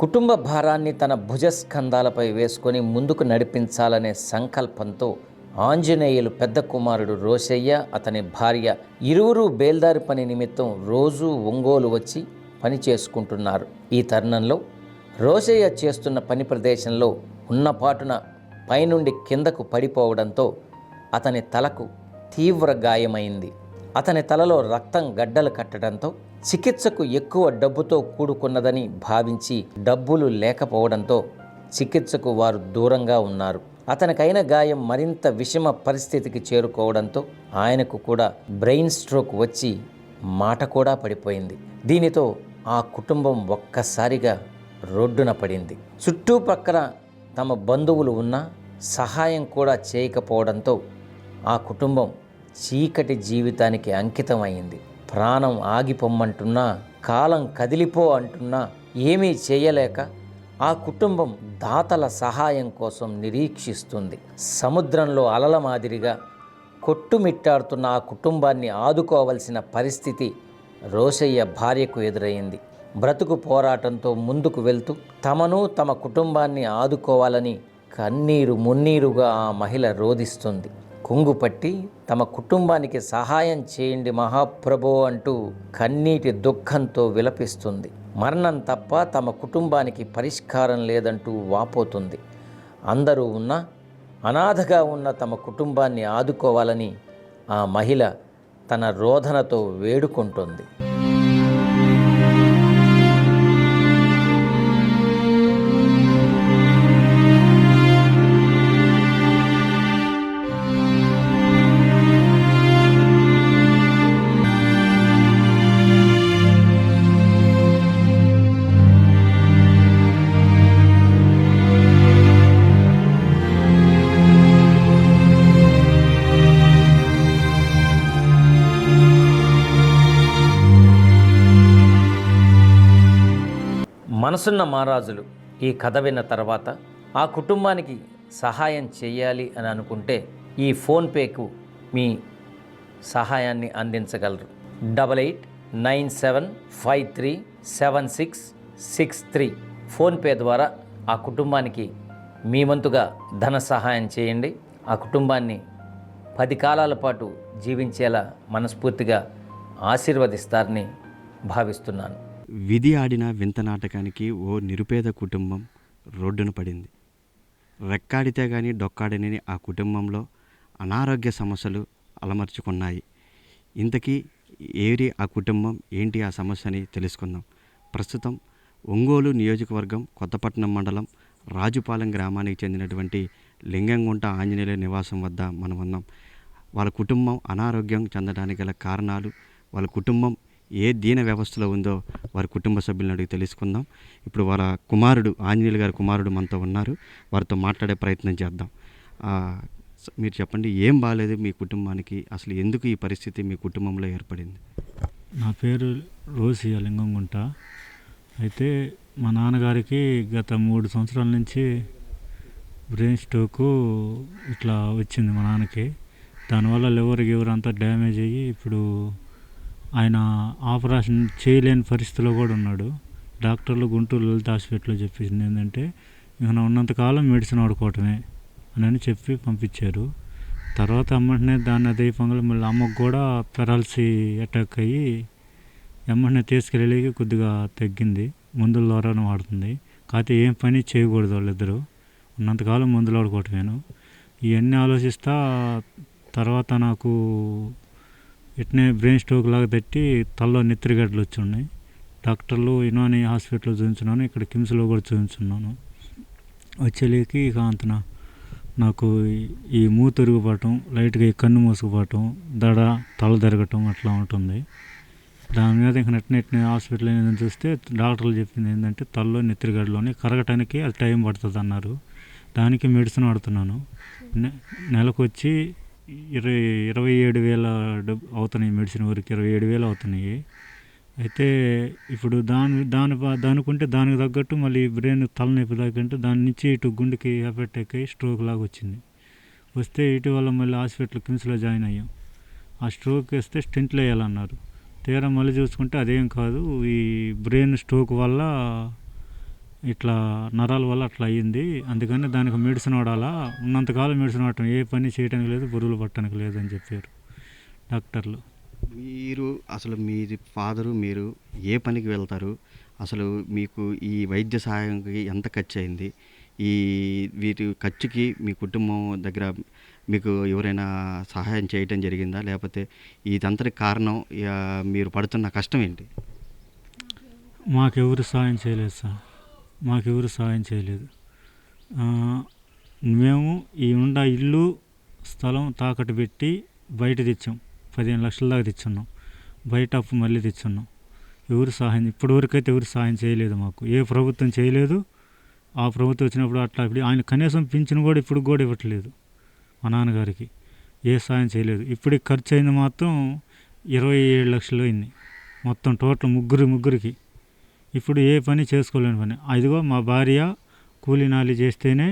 కుటుంబ భారాన్ని తన భుజస్కంధాలపై వేసుకొని ముందుకు నడిపించాలనే సంకల్పంతో ఆంజనేయులు పెద్ద కుమారుడు రోషయ్య, అతని భార్య ఇరువురు బేల్దారి పని నిమిత్తం రోజూ ఒంగోలు వచ్చి పని చేసుకుంటున్నారు. ఈ తరుణంలో రోషయ్య చేస్తున్న పని ప్రదేశంలో ఉన్నపాటున పైనుండి కిందకు పడిపోవడంతో అతని తలకు తీవ్ర గాయమైంది. అతని తలలో రక్తం గడ్డలు కట్టడంతో చికిత్సకు ఎక్కువ డబ్బుతో కూడుకున్నదని భావించి డబ్బులు లేకపోవడంతో చికిత్సకు వారు దూరంగా ఉన్నారు. అతనికైన గాయం మరింత విషమ పరిస్థితికి చేరుకోవడంతో ఆయనకు కూడా బ్రెయిన్ స్ట్రోక్ వచ్చి మాట కూడా పడిపోయింది. దీనితో ఆ కుటుంబం ఒక్కసారిగా రోడ్డున పడింది. చుట్టుపక్కల తమ బంధువులు ఉన్నా సహాయం కూడా చేయకపోవడంతో ఆ కుటుంబం చీకటి జీవితానికి అంకితమైంది. ప్రాణం ఆగిపోమ్మంటున్నా, కాలం కదిలిపో అంటున్నా ఏమీ చేయలేక ఆ కుటుంబం దాతల సహాయం కోసం నిరీక్షిస్తుంది. సముద్రంలో అలల మాదిరిగా కొట్టుమిట్టాడుతున్న ఆ కుటుంబాన్ని ఆదుకోవలసిన పరిస్థితి రోషయ్య భార్యకు ఎదురైంది. బ్రతుకు పోరాటంతో ముందుకు వెళ్తూ తమను తమ కుటుంబాన్ని ఆదుకోవాలని కన్నీరు మున్నీరుగా ఆ మహిళ రోదిస్తుంది. కుంగుపట్టి తమ కుటుంబానికి సహాయం చేయండి మహాప్రభో అంటూ కన్నీటి దుఃఖంతో విలపిస్తుంది. మరణం తప్ప తమ కుటుంబానికి పరిష్కారం లేదంటూ వాపోతుంది. అందరూ ఉన్న అనాథగా ఉన్న తమ కుటుంబాన్ని ఆదుకోవాలని ఆ మహిళ తన రోదనతో వేడుకుంటుంది. మనసున్న మహారాజులు ఈ కథ విన్న తర్వాత ఆ కుటుంబానికి సహాయం చేయాలి అని అనుకుంటే ఈ ఫోన్పేకు మీ సహాయాన్ని అందించగలరు. 8897537663 ఫోన్పే ద్వారా ఆ కుటుంబానికి మీ వంతుగా ధన సహాయం చేయండి. ఆ కుటుంబాన్ని 10 కాలాల పాటు జీవించేలా మనస్ఫూర్తిగా ఆశీర్వదిస్తారని భావిస్తున్నాను. విధి ఆడిన వింత నాటకానికి ఓ నిరుపేద కుటుంబం రోడ్డున పడింది. రెక్కాడితే కానీ డొక్కాడని ఆ కుటుంబంలో అనారోగ్య సమస్యలు అలమర్చుకున్నాయి. ఇంతకీ ఏరి ఆ కుటుంబం ఏంటి ఆ సమస్యని తెలుసుకుందాం. ప్రస్తుతం ఒంగోలు నియోజకవర్గం కొత్తపట్నం మండలం రాజుపాలెం గ్రామానికి చెందినటువంటి లింగంగుంట ఆంజనేయుల నివాసం వద్ద మనం ఉన్నాం. వాళ్ళ కుటుంబం అనారోగ్యం చెందడానికి గల కారణాలు, వాళ్ళ కుటుంబం ఏ దీన వ్యవస్థలో ఉందో వారి కుటుంబ సభ్యులను అడిగి తెలుసుకుందాం. ఇప్పుడు వాళ్ళ కుమారుడు ఆంజనేయులు గారి కుమారుడు మనతో ఉన్నారు. వారితో మాట్లాడే ప్రయత్నం చేద్దాం. మీరు చెప్పండి, ఏం బాగాలేదు మీ కుటుంబానికి? అసలు ఎందుకు ఈ పరిస్థితి మీ కుటుంబంలో ఏర్పడింది? నా పేరు రోసియా లింగంగుంట. అయితే మా నాన్నగారికి గత 3 సంవత్సరాల నుంచి బ్రెయిన్ స్ట్రోకు ఇట్లా వచ్చింది మా నాన్నకి. దానివల్ల లివర్ అంతా డ్యామేజ్ అయ్యి ఇప్పుడు ఆయన ఆపరేషన్ చేయలేని పరిస్థితిలో కూడా ఉన్నాడు. డాక్టర్లు గుంటూరు లలిత హాస్పిటల్లో చెప్పింది ఏంటంటే ఇక ఉన్నంతకాలం మెడిసిన్ వాడుకోవటమే అని చెప్పి పంపించారు. తర్వాత అమ్మటనే దాన్ని అదే పొంగల్ మళ్ళీ అమ్మకు కూడా పెరాలసీ అటాక్ అయ్యి ఎమ్మటనే తీసుకెళ్ళి కొద్దిగా తగ్గింది, మందుల ద్వారానే వాడుతుంది. కాకపోతే ఏం పని చేయకూడదు వాళ్ళిద్దరూ, ఉన్నంతకాలం మందులు వాడుకోవటమేను. ఇవన్నీ ఆలోచిస్తా తర్వాత నాకు ఇట్నే బ్రెయిన్ స్ట్రోక్ లాగా తట్టి తలలో నెత్తిరిగడ్డలు వచ్చి ఉన్నాయి. డాక్టర్లు ఇనాని హాస్పిటల్లో చూపించున్నాను, ఇక్కడ కిమ్స్లో కూడా చూపించున్నాను. వచ్చేలేకి ఇక అంతన నాకు ఈ మూతి తిరుగుబాటం, లైట్గా ఈ కన్ను మూసుకుపోవటం, దడ తల తిరగటం అట్లా ఉంటుంది. దాని మీద ఇంక నెట్టిన హాస్పిటల్ ఏదైనా చూస్తే డాక్టర్లు చెప్పింది ఏంటంటే తలలో నెత్తిరిగడ్డలోని కరగటానికి అది టైం పడుతుంది అన్నారు. దానికి మెడిసిన్ వాడుతున్నాను. నెలకు వచ్చి 27,000 అవుతున్నాయి మెడిసిన్ వరకు, 27,000 అవుతున్నాయి. అయితే ఇప్పుడు దానికుంటే దానికి తగ్గట్టు మళ్ళీ బ్రెయిన్ తలనొప్పి తగ్గంటే దాని నుంచి ఇటు గుండెకి ఎఫెక్ట్ ఎక్కి స్ట్రోక్ లాగా వచ్చింది. వస్తే ఇటీవల మళ్ళీ హాస్పిటల్ కిమ్స్లో జాయిన్ అయ్యాం. ఆ స్ట్రోక్ వేస్తే స్టెంట్లు వేయాలన్నారు. తీరా మళ్ళీ చూసుకుంటే అదేం కాదు, ఈ బ్రెయిన్ స్ట్రోక్ వల్ల ఇట్లా నరాల వల్ల అట్లా అయ్యింది, అందుకని దానికి మెడిసిన్ వాడాలా, ఉన్నంతకాలం మెడిసిన్ వాడటం, ఏ పని చేయడానికి లేదు, బరువులు పట్టడానికి లేదు అని చెప్పారు డాక్టర్లు. మీరు అసలు మీ ఫాదరు మీరు ఏ పనికి వెళ్తారు, అసలు మీకు ఈ వైద్య సహాయంకి ఎంత ఖర్చు అయింది, ఈ వీటి ఖర్చుకి మీ కుటుంబం దగ్గర మీకు ఎవరైనా సహాయం చేయటం జరిగిందా, లేకపోతే ఇదంతటి కారణం మీరు పడుతున్న కష్టం ఏంటి? మాకెవరు సహాయం చేయలేదు సార్, మాకెవరు సహాయం చేయలేదు. మేము ఈ ఇల్లు స్థలం తాకట్టు పెట్టి బయట తెచ్చాం, 15 లక్షల దాకా తెచ్చున్నాం. బయట అప్పు మళ్ళీ తెచ్చున్నాం. ఎవరు సహాయం ఇప్పటివరకు అయితే ఎవరు సహాయం చేయలేదు మాకు, ఏ ప్రభుత్వం చేయలేదు. ఆ ప్రభుత్వం వచ్చినప్పుడు అట్లా ఇప్పుడు ఆయన కనీసం పింఛను కూడా ఇప్పుడు కూడా ఇవ్వట్లేదు. మా నాన్నగారికి ఏ సహాయం చేయలేదు. ఇప్పటికి ఖర్చు అయింది మాత్రం 27 లక్షలు అయింది మొత్తం టోటల్ ముగ్గురికి. ఇప్పుడు ఏ పని చేసుకోలేని పని. అదిగో మా భార్య కూలీ నాలి చేస్తేనే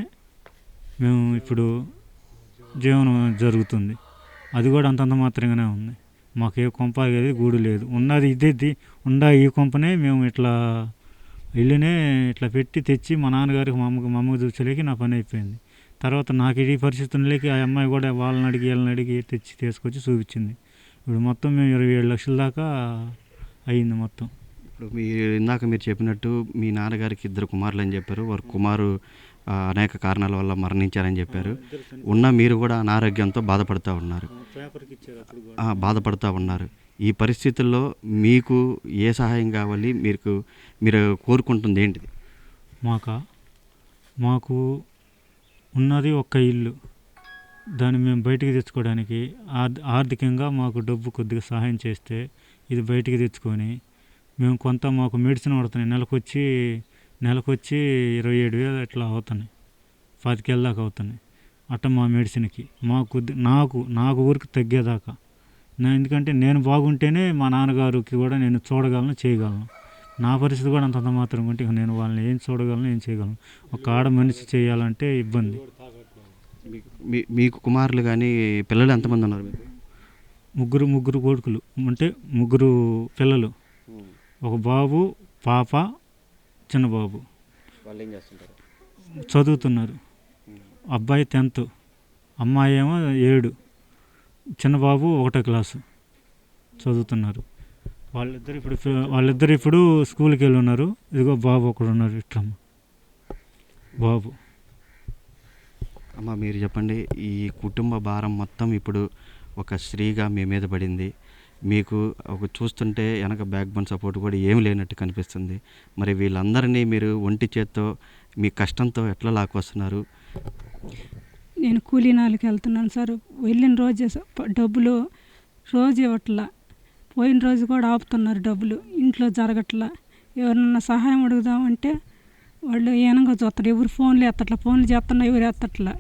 మేము ఇప్పుడు జీవనం జరుగుతుంది. అది కూడా అంతంత మాత్రంగానే ఉంది. మాకు ఏ కొంప అనేది గూడు లేదు. ఉన్నది ఇదే ఈ కొంపనే మేము ఇట్లా ఇల్లునే ఇట్లా పెట్టి తెచ్చి మా నాన్నగారికి మా అమ్మకు చూసేలేకి నా పని అయిపోయింది. తర్వాత నాకు ఈ పరిస్థితులకి ఆ అమ్మాయి కూడా వాళ్ళని అడిగి తెచ్చి తీసుకొచ్చి చూపించింది. ఇప్పుడు మొత్తం మేము 27 లక్షల దాకా అయ్యింది మొత్తం. ఇప్పుడు ఇందాక మీరు చెప్పినట్టు మీ నాన్నగారికి 2 కుమారులు అని చెప్పారు. వారు కుమారు అనేక కారణాల వల్ల మరణించారని చెప్పారు. మీరు కూడా అనారోగ్యంతో బాధపడుతూ ఉన్నారు. ఈ పరిస్థితుల్లో మీకు ఏ సహాయం కావాలి, మీరు కోరుకుంటుంది ఏంటిది? మాకు ఉన్నది ఒక్క ఇల్లు, దాన్ని మేము బయటికి తెచ్చుకోవడానికి ఆర్థికంగా మాకు డబ్బు కొద్దిగా సహాయం చేస్తే ఇది బయటికి తెచ్చుకొని మేము కొంత మాకు మెడిసిన్ వాడుతున్నాయి. నెలకొచ్చి 27,000 ఇట్లా అవుతున్నాయి, 10,000 దాకా అవుతున్నాయి. అట్ట మా మెడిసిన్కి నాకు ఊరికి తగ్గేదాకా ఎందుకంటే నేను బాగుంటేనే మా నాన్నగారికి కూడా నేను చూడగలను, చేయగలను. నా పరిస్థితి కూడా అంతంత మాత్రం ఉంటే ఇక నేను వాళ్ళని ఏం చూడగలను, ఏం చేయగలను. ఒక ఆడ మనిషి చేయాలంటే ఇబ్బంది. మీకు కుమారులు కానీ పిల్లలు ఎంతమంది ఉన్నారు? ముగ్గురు కొడుకులు, అంటే 3 పిల్లలు. ఒక బాబు, పాప, చిన్న బాబు. వాళ్ళు ఏం చేస్తుంటారు? చదువుతున్నారు. అబ్బాయి 10th, అమ్మాయి ఏమో 7, చిన్న బాబు 1వ క్లాసు చదువుతున్నారు. వాళ్ళిద్దరు ఇప్పుడు స్కూల్కి వెళ్ళి ఉన్నారు. ఇదిగో బాబు ఒకడు ఉన్నారు, విక్రమ్ బాబు. అమ్మ మీరు చెప్పండి, ఈ కుటుంబ భారం మొత్తం ఇప్పుడు ఒక స్త్రీగా మీ మీద పడింది. మీకు చూస్తుంటే వెనక బ్యాక్ బోన్ సపోర్ట్ కూడా ఏమి లేనట్టు కనిపిస్తుంది. మరి వీళ్ళందరినీ మీరు ఒంటి చేత్తో మీ కష్టంతో ఎట్లా లాక్కొస్తున్నారు? నేను కూలీ నాలుగు వెళ్తున్నాను సార్. వెళ్ళిన రోజే డబ్బులు రోజు ఇవ్వట్లా, పోయిన రోజు కూడా ఆపుతున్నారు డబ్బులు. ఇంట్లో జరగట్లా. ఎవరన్నా సహాయం అడుగుదామంటే వాళ్ళు ఏనంగా చూస్తారు. ఎవరు ఫోన్లు చేస్తున్నా ఎవరు ఎత్తట్లా.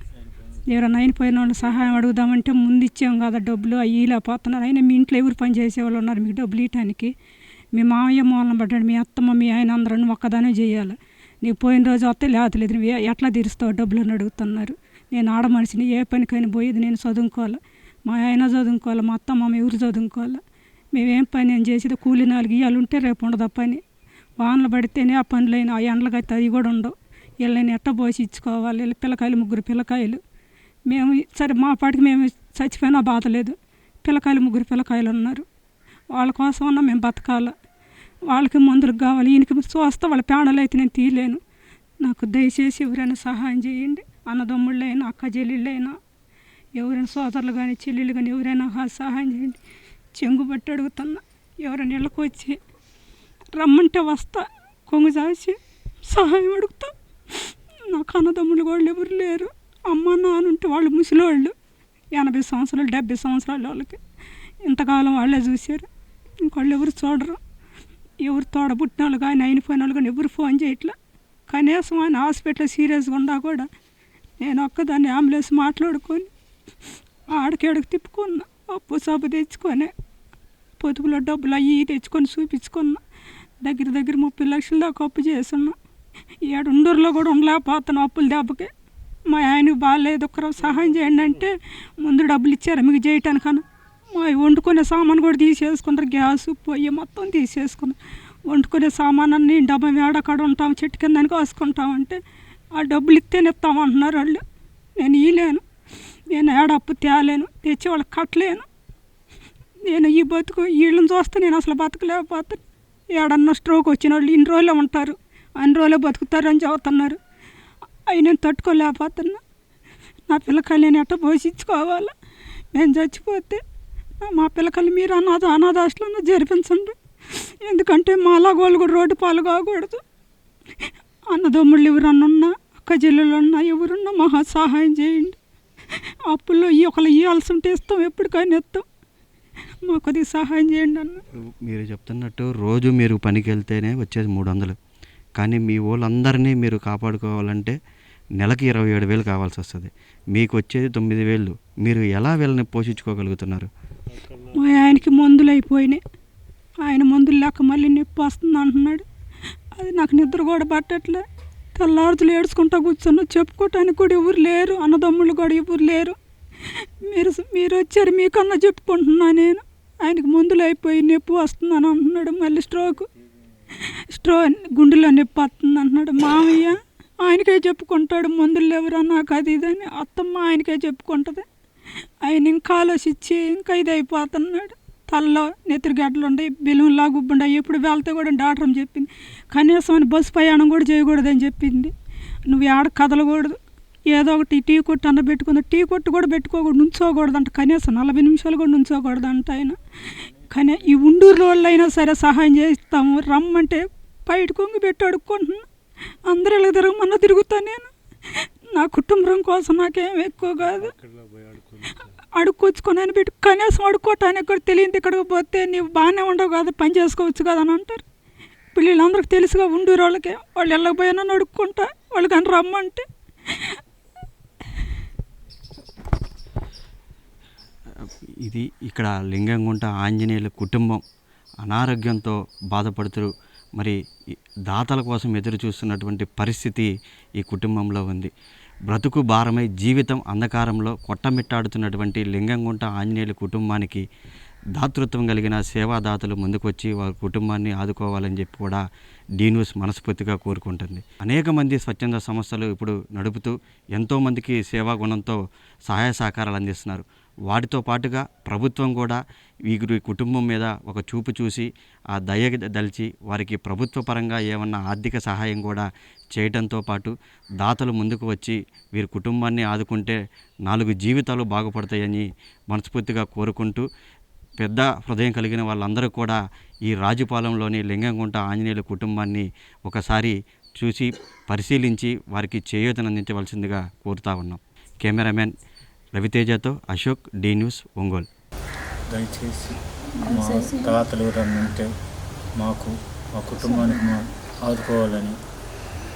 ఎవరైనా అయిపోయిన వాళ్ళు సహాయం అడుగుదామంటే ముందు ఇచ్చాం కదా డబ్బులు, అవి ఇలా పోతున్నారు. అయినా మీ ఇంట్లో ఎవరు పని చేసేవాళ్ళు ఉన్నారు మీకు డబ్బులు ఇవ్వటానికి? మీ మామయ్య మూలన పడ్డాడు, మీ అత్తమ్మ, మీ ఆయన అందరూ ఒక్కదానే చేయాలి. నీకు పోయిన రోజు వస్తే లేతలేదు, నువ్వు ఎట్లా తీరుస్తావు డబ్బులు అని అడుగుతున్నారు. నేను ఆడ మనిషిని, ఏ పనికైనా పోయేది నేను చదువుకోవాలి, మా ఆయన చదువుకోవాలి, మా అత్తమ్మ ఎవరు చదువుకోవాలి. మేమేం పని అని చేసేది కూలి 4 ఇవాళ ఉంటే రేపు ఉండదు ఆ పని. వానలు పడితేనే ఆ పనులైనా, ఆ ఎండలకు అయితే అది కూడా ఉండవు. వీళ్ళని ఎట్ట పోసి ఇచ్చుకోవాలి. పిల్లకాయలు 3 పిల్లకాయలు. మేము సరే మా పాటికి మేము చచ్చిపోయినా బాధ లేదు. పిల్లకాయలు 3 పిల్లకాయలు ఉన్నారు. వాళ్ళ కోసం అన్నా మేము బతకాల. వాళ్ళకి మందులు కావాలి. ఈయనకి చూస్తే వాళ్ళ ప్రాణాలు అయితే నేను తీయలేను. నాకు దయచేసి ఎవరైనా సహాయం చేయండి. అన్నదమ్ముళ్ళైనా అక్క చెల్లెళ్ళైనా ఎవరైనా సోదరులు కానీ చెల్లెళ్ళు కానీ ఎవరైనా సహాయం చేయండి. చెంగు బట్టి అడుగుతున్నా. ఎవరైనా ఇళ్ళకి వచ్చి రమ్మంటే వస్తా. కొంగు చాచి సహాయం అడుగుతా. నాకు అన్నదమ్ములు వాళ్ళు ఎవరు లేరు. అమ్మ నాన్న ఉంటే వాళ్ళు ముసలివాళ్ళు, 80 సంవత్సరాలు 70 సంవత్సరాలు వాళ్ళకి. ఇంతకాలం వాళ్ళే చూశారు. ఇంకోళ్ళు ఎవరు చూడరు. ఎవరు తోడబుట్టిన వాళ్ళు కానీ అయిపోయిన వాళ్ళు కానీ ఎవరు ఫోన్ చేయట్లా. కనీసం ఆయన హాస్పిటల్ సీరియస్గా ఉన్నా కూడా నేను ఒక్కదాన్ని అంబులెన్స్ మాట్లాడుకొని ఆడకేడకు తిప్పుకున్నా. అప్పు సబ్బు తెచ్చుకొని పొదుపులో డబ్బులు అవి తెచ్చుకొని చూపించుకున్నా. దగ్గర 30 లక్షల దాకా అప్పు చేస్తున్నా. ఉండూరులో కూడా ఉండలేకపోతున్నాం అప్పుల దెబ్బకి. మా ఆయనకు బాగాలేదు, ఒక్కరోజు సహాయం చేయండి అంటే ముందు డబ్బులు ఇచ్చారు మీకు చేయటానికన్నా. మా వండుకునే సామాను కూడా తీసేసుకున్నారు. గ్యాస్ పొయ్యి మొత్తం తీసేసుకున్నారు. వండుకునే సామానాన్ని డబ్బా వేడకాడ ఉంటాం, చెట్టు కింద కాసుకుంటామంటే ఆ డబ్బులు ఇస్తేనే ఇస్తామంటున్నారు వాళ్ళు. నేను ఇవ్వలేను. నేను ఏడ అప్పు తేలేను, తెచ్చి వాళ్ళకి కట్టలేను. నేను ఈ బతుకు వీళ్ళని చూస్తే నేను అసలు బతకలేకపోతాను. ఏడన్నా స్ట్రోక్ వచ్చిన వాళ్ళు ఇన్ని రోజులే ఉంటారు, అన్ని రోజులే బతుకుతారని చెబుతున్నారు. అవి నేను తట్టుకోలేకపోతున్నా. నా పిల్లకాయలు నేను ఎట్ట పోషించుకోవాలా? మేము చచ్చిపోతే మా పిల్లకాయలు మీరు అనాథాశ్రమంలో జరిపించండి. ఎందుకంటే మా అలాగోళ్ళు కూడా రోడ్డు పాలు కాకూడదు. అన్నదమ్ముళ్ళు ఎవరన్నా ఉన్నా, అక్క చెల్లెలు ఉన్నా, ఎవరున్నా మహా సహాయం చేయండి. అప్పుల్లో ఒకళ్ళు ఇవ్వాల్సి ఉంటే ఇస్తాం, ఎప్పటికైనా ఇస్తాం. మాకు అది సహాయం చేయండి అన్న. మీరు చెప్తున్నట్టు రోజు మీరు పనికి వెళ్తేనే వచ్చేది 300. కానీ మీ వాళ్ళందరినీ మీరు కాపాడుకోవాలంటే నెలకి 27,000 కావాల్సి వస్తుంది. మీకు వచ్చేది 9,000. మీరు ఎలా వీళ్ళని పోషించుకోగలుగుతున్నారు? మా ఆయనకి మందులు అయిపోయినాయి. ఆయన మందులు లేక మళ్ళీ నొప్పి వస్తుంది అంటున్నాడు. అది నాకు నిద్ర కూడా పట్టట్లే. తెల్లారుతులు ఏడ్చుకుంటా కూర్చున్నా. చెప్పుకోవటానికి కూడా ఎవరు లేరు. అన్నదమ్ముళ్ళు కూడా ఎవరు లేరు. మీరు వచ్చారు మీకన్నా చెప్పుకుంటున్నా నేను. ఆయనకి మందులు అయిపోయి నొప్పి వస్తుందని అంటున్నాడు. మళ్ళీ స్ట్రోక్ గుండెలో నొప్పి వస్తుంది అంటున్నాడు. మామయ్య ఆయనకే చెప్పుకుంటాడు మందులు ఎవరా నాకు అది ఇదని. అత్తమ్మ ఆయనకే చెప్పుకుంటుంది. ఆయన ఇంకా ఆలోచించి ఇంకా ఇది అయిపోతున్నాడు. తలలో నెత్తిరిగడ్డలు ఉన్నాయి, బెలూన్లా గుబ్బుండాయి. ఎప్పుడు వెళ్తే కూడా డాక్టర్ చెప్పింది కనీసం అని బస్సు ప్రయాణం కూడా చేయకూడదని చెప్పింది. నువ్వు ఆడ కదలకూడదు, ఏదో ఒకటి టీ కొట్టు అన్న పెట్టుకుంది. టీ కొట్టు కూడా పెట్టుకోకూడదు, నుంచోకూడదంట. కనీసం 40 నిమిషాలు కూడా నుంచోకూడదంట ఆయన. కానీ ఈ ఉండూరు వాళ్ళు అయినా సరే సహాయం చేస్తాము రమ్మంటే బయట కొంగి పెట్టి అడుక్కుంటున్నా. అందరూ ఇలా తిరగమన్నా తిరుగుతా నేను. నా కుటుంబం కోసం నాకేం ఎక్కువ కాదు. అడుక్కొచ్చుకొని అని పెట్టి కనీసం అడుక్కోవటానికి కూడా తెలియదు. ఇక్కడికి పోతే నీవు బాగానే ఉండవు కదా, పని చేసుకోవచ్చు కదా అని అంటారు. పిల్లలందరికీ తెలుసుగా ఉండూరు వాళ్ళకి. వాళ్ళు వెళ్ళకపోయినా అడుక్కుంటా వాళ్ళు కానీ రమ్మంటే. ఇది ఇక్కడ లింగంగుంట ఆంజనేయుల కుటుంబం అనారోగ్యంతో బాధపడుతూ మరి దాతల కోసం ఎదురు చూస్తున్నటువంటి పరిస్థితి ఈ కుటుంబంలో ఉంది. బ్రతుకు భారమై జీవితం అంధకారంలో కొట్టమిట్టాడుతున్నటువంటి లింగంగుంట ఆంజనేయుల కుటుంబానికి దాతృత్వం కలిగిన సేవాదాతలు ముందుకొచ్చి వారి కుటుంబాన్ని ఆదుకోవాలని చెప్పి కూడా డి న్యూస్ మనస్ఫూర్తిగా కోరుకుంటుంది. అనేక మంది స్వచ్ఛంద సంస్థలు ఇప్పుడు నడుపుతూ ఎంతోమందికి సేవా గుణంతో సహాయ సహకారాలు అందిస్తున్నారు. వాటితో పాటుగా ప్రభుత్వం కూడా వీరి కుటుంబం మీద ఒక చూపు చూసి ఆ దయ దలిచి వారికి ప్రభుత్వ పరంగా ఏమన్నా ఆర్థిక సహాయం కూడా చేయడంతో పాటు దాతలు ముందుకు వచ్చి వీరి కుటుంబాన్ని ఆదుకుంటే 4 జీవితాలు బాగుపడతాయని మనస్ఫూర్తిగా కోరుకుంటూ పెద్ద హృదయం కలిగిన వాళ్ళందరూ కూడా ఈ రాజుపాలెంలోని లింగంగుంట ఆంజనేయుల కుటుంబాన్ని ఒకసారి చూసి పరిశీలించి వారికి చేయూతనందించవలసిందిగా కోరుతా ఉన్నాం. కెమెరామెన్ రవితేజతో అశోక్, డి న్యూస్, ఒంగోలు. దయచేసి మా తాతలు రమ్మంటే మాకు మా కుటుంబానికి మా ఆదుకోవాలని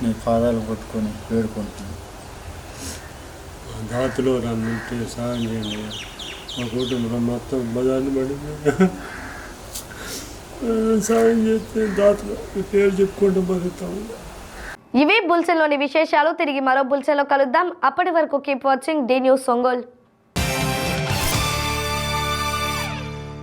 మీ పాదాలు పట్టుకొని వేడుకుంటున్నాను. దాతలు రమ్మంటే సహాయం చేయండి. మా కుటుంబం మొత్తం బజార్ని పడింది. సహాయం చేస్తే దాతలు పేరు చెప్పుకుంటూ బతుకుతాము. ఇవే బులెటిన్లోని విశేషాలు. తిరిగి మరో బులెటిన్లో కలుద్దాం. అప్పటి వరకు keep watching the news Ongole.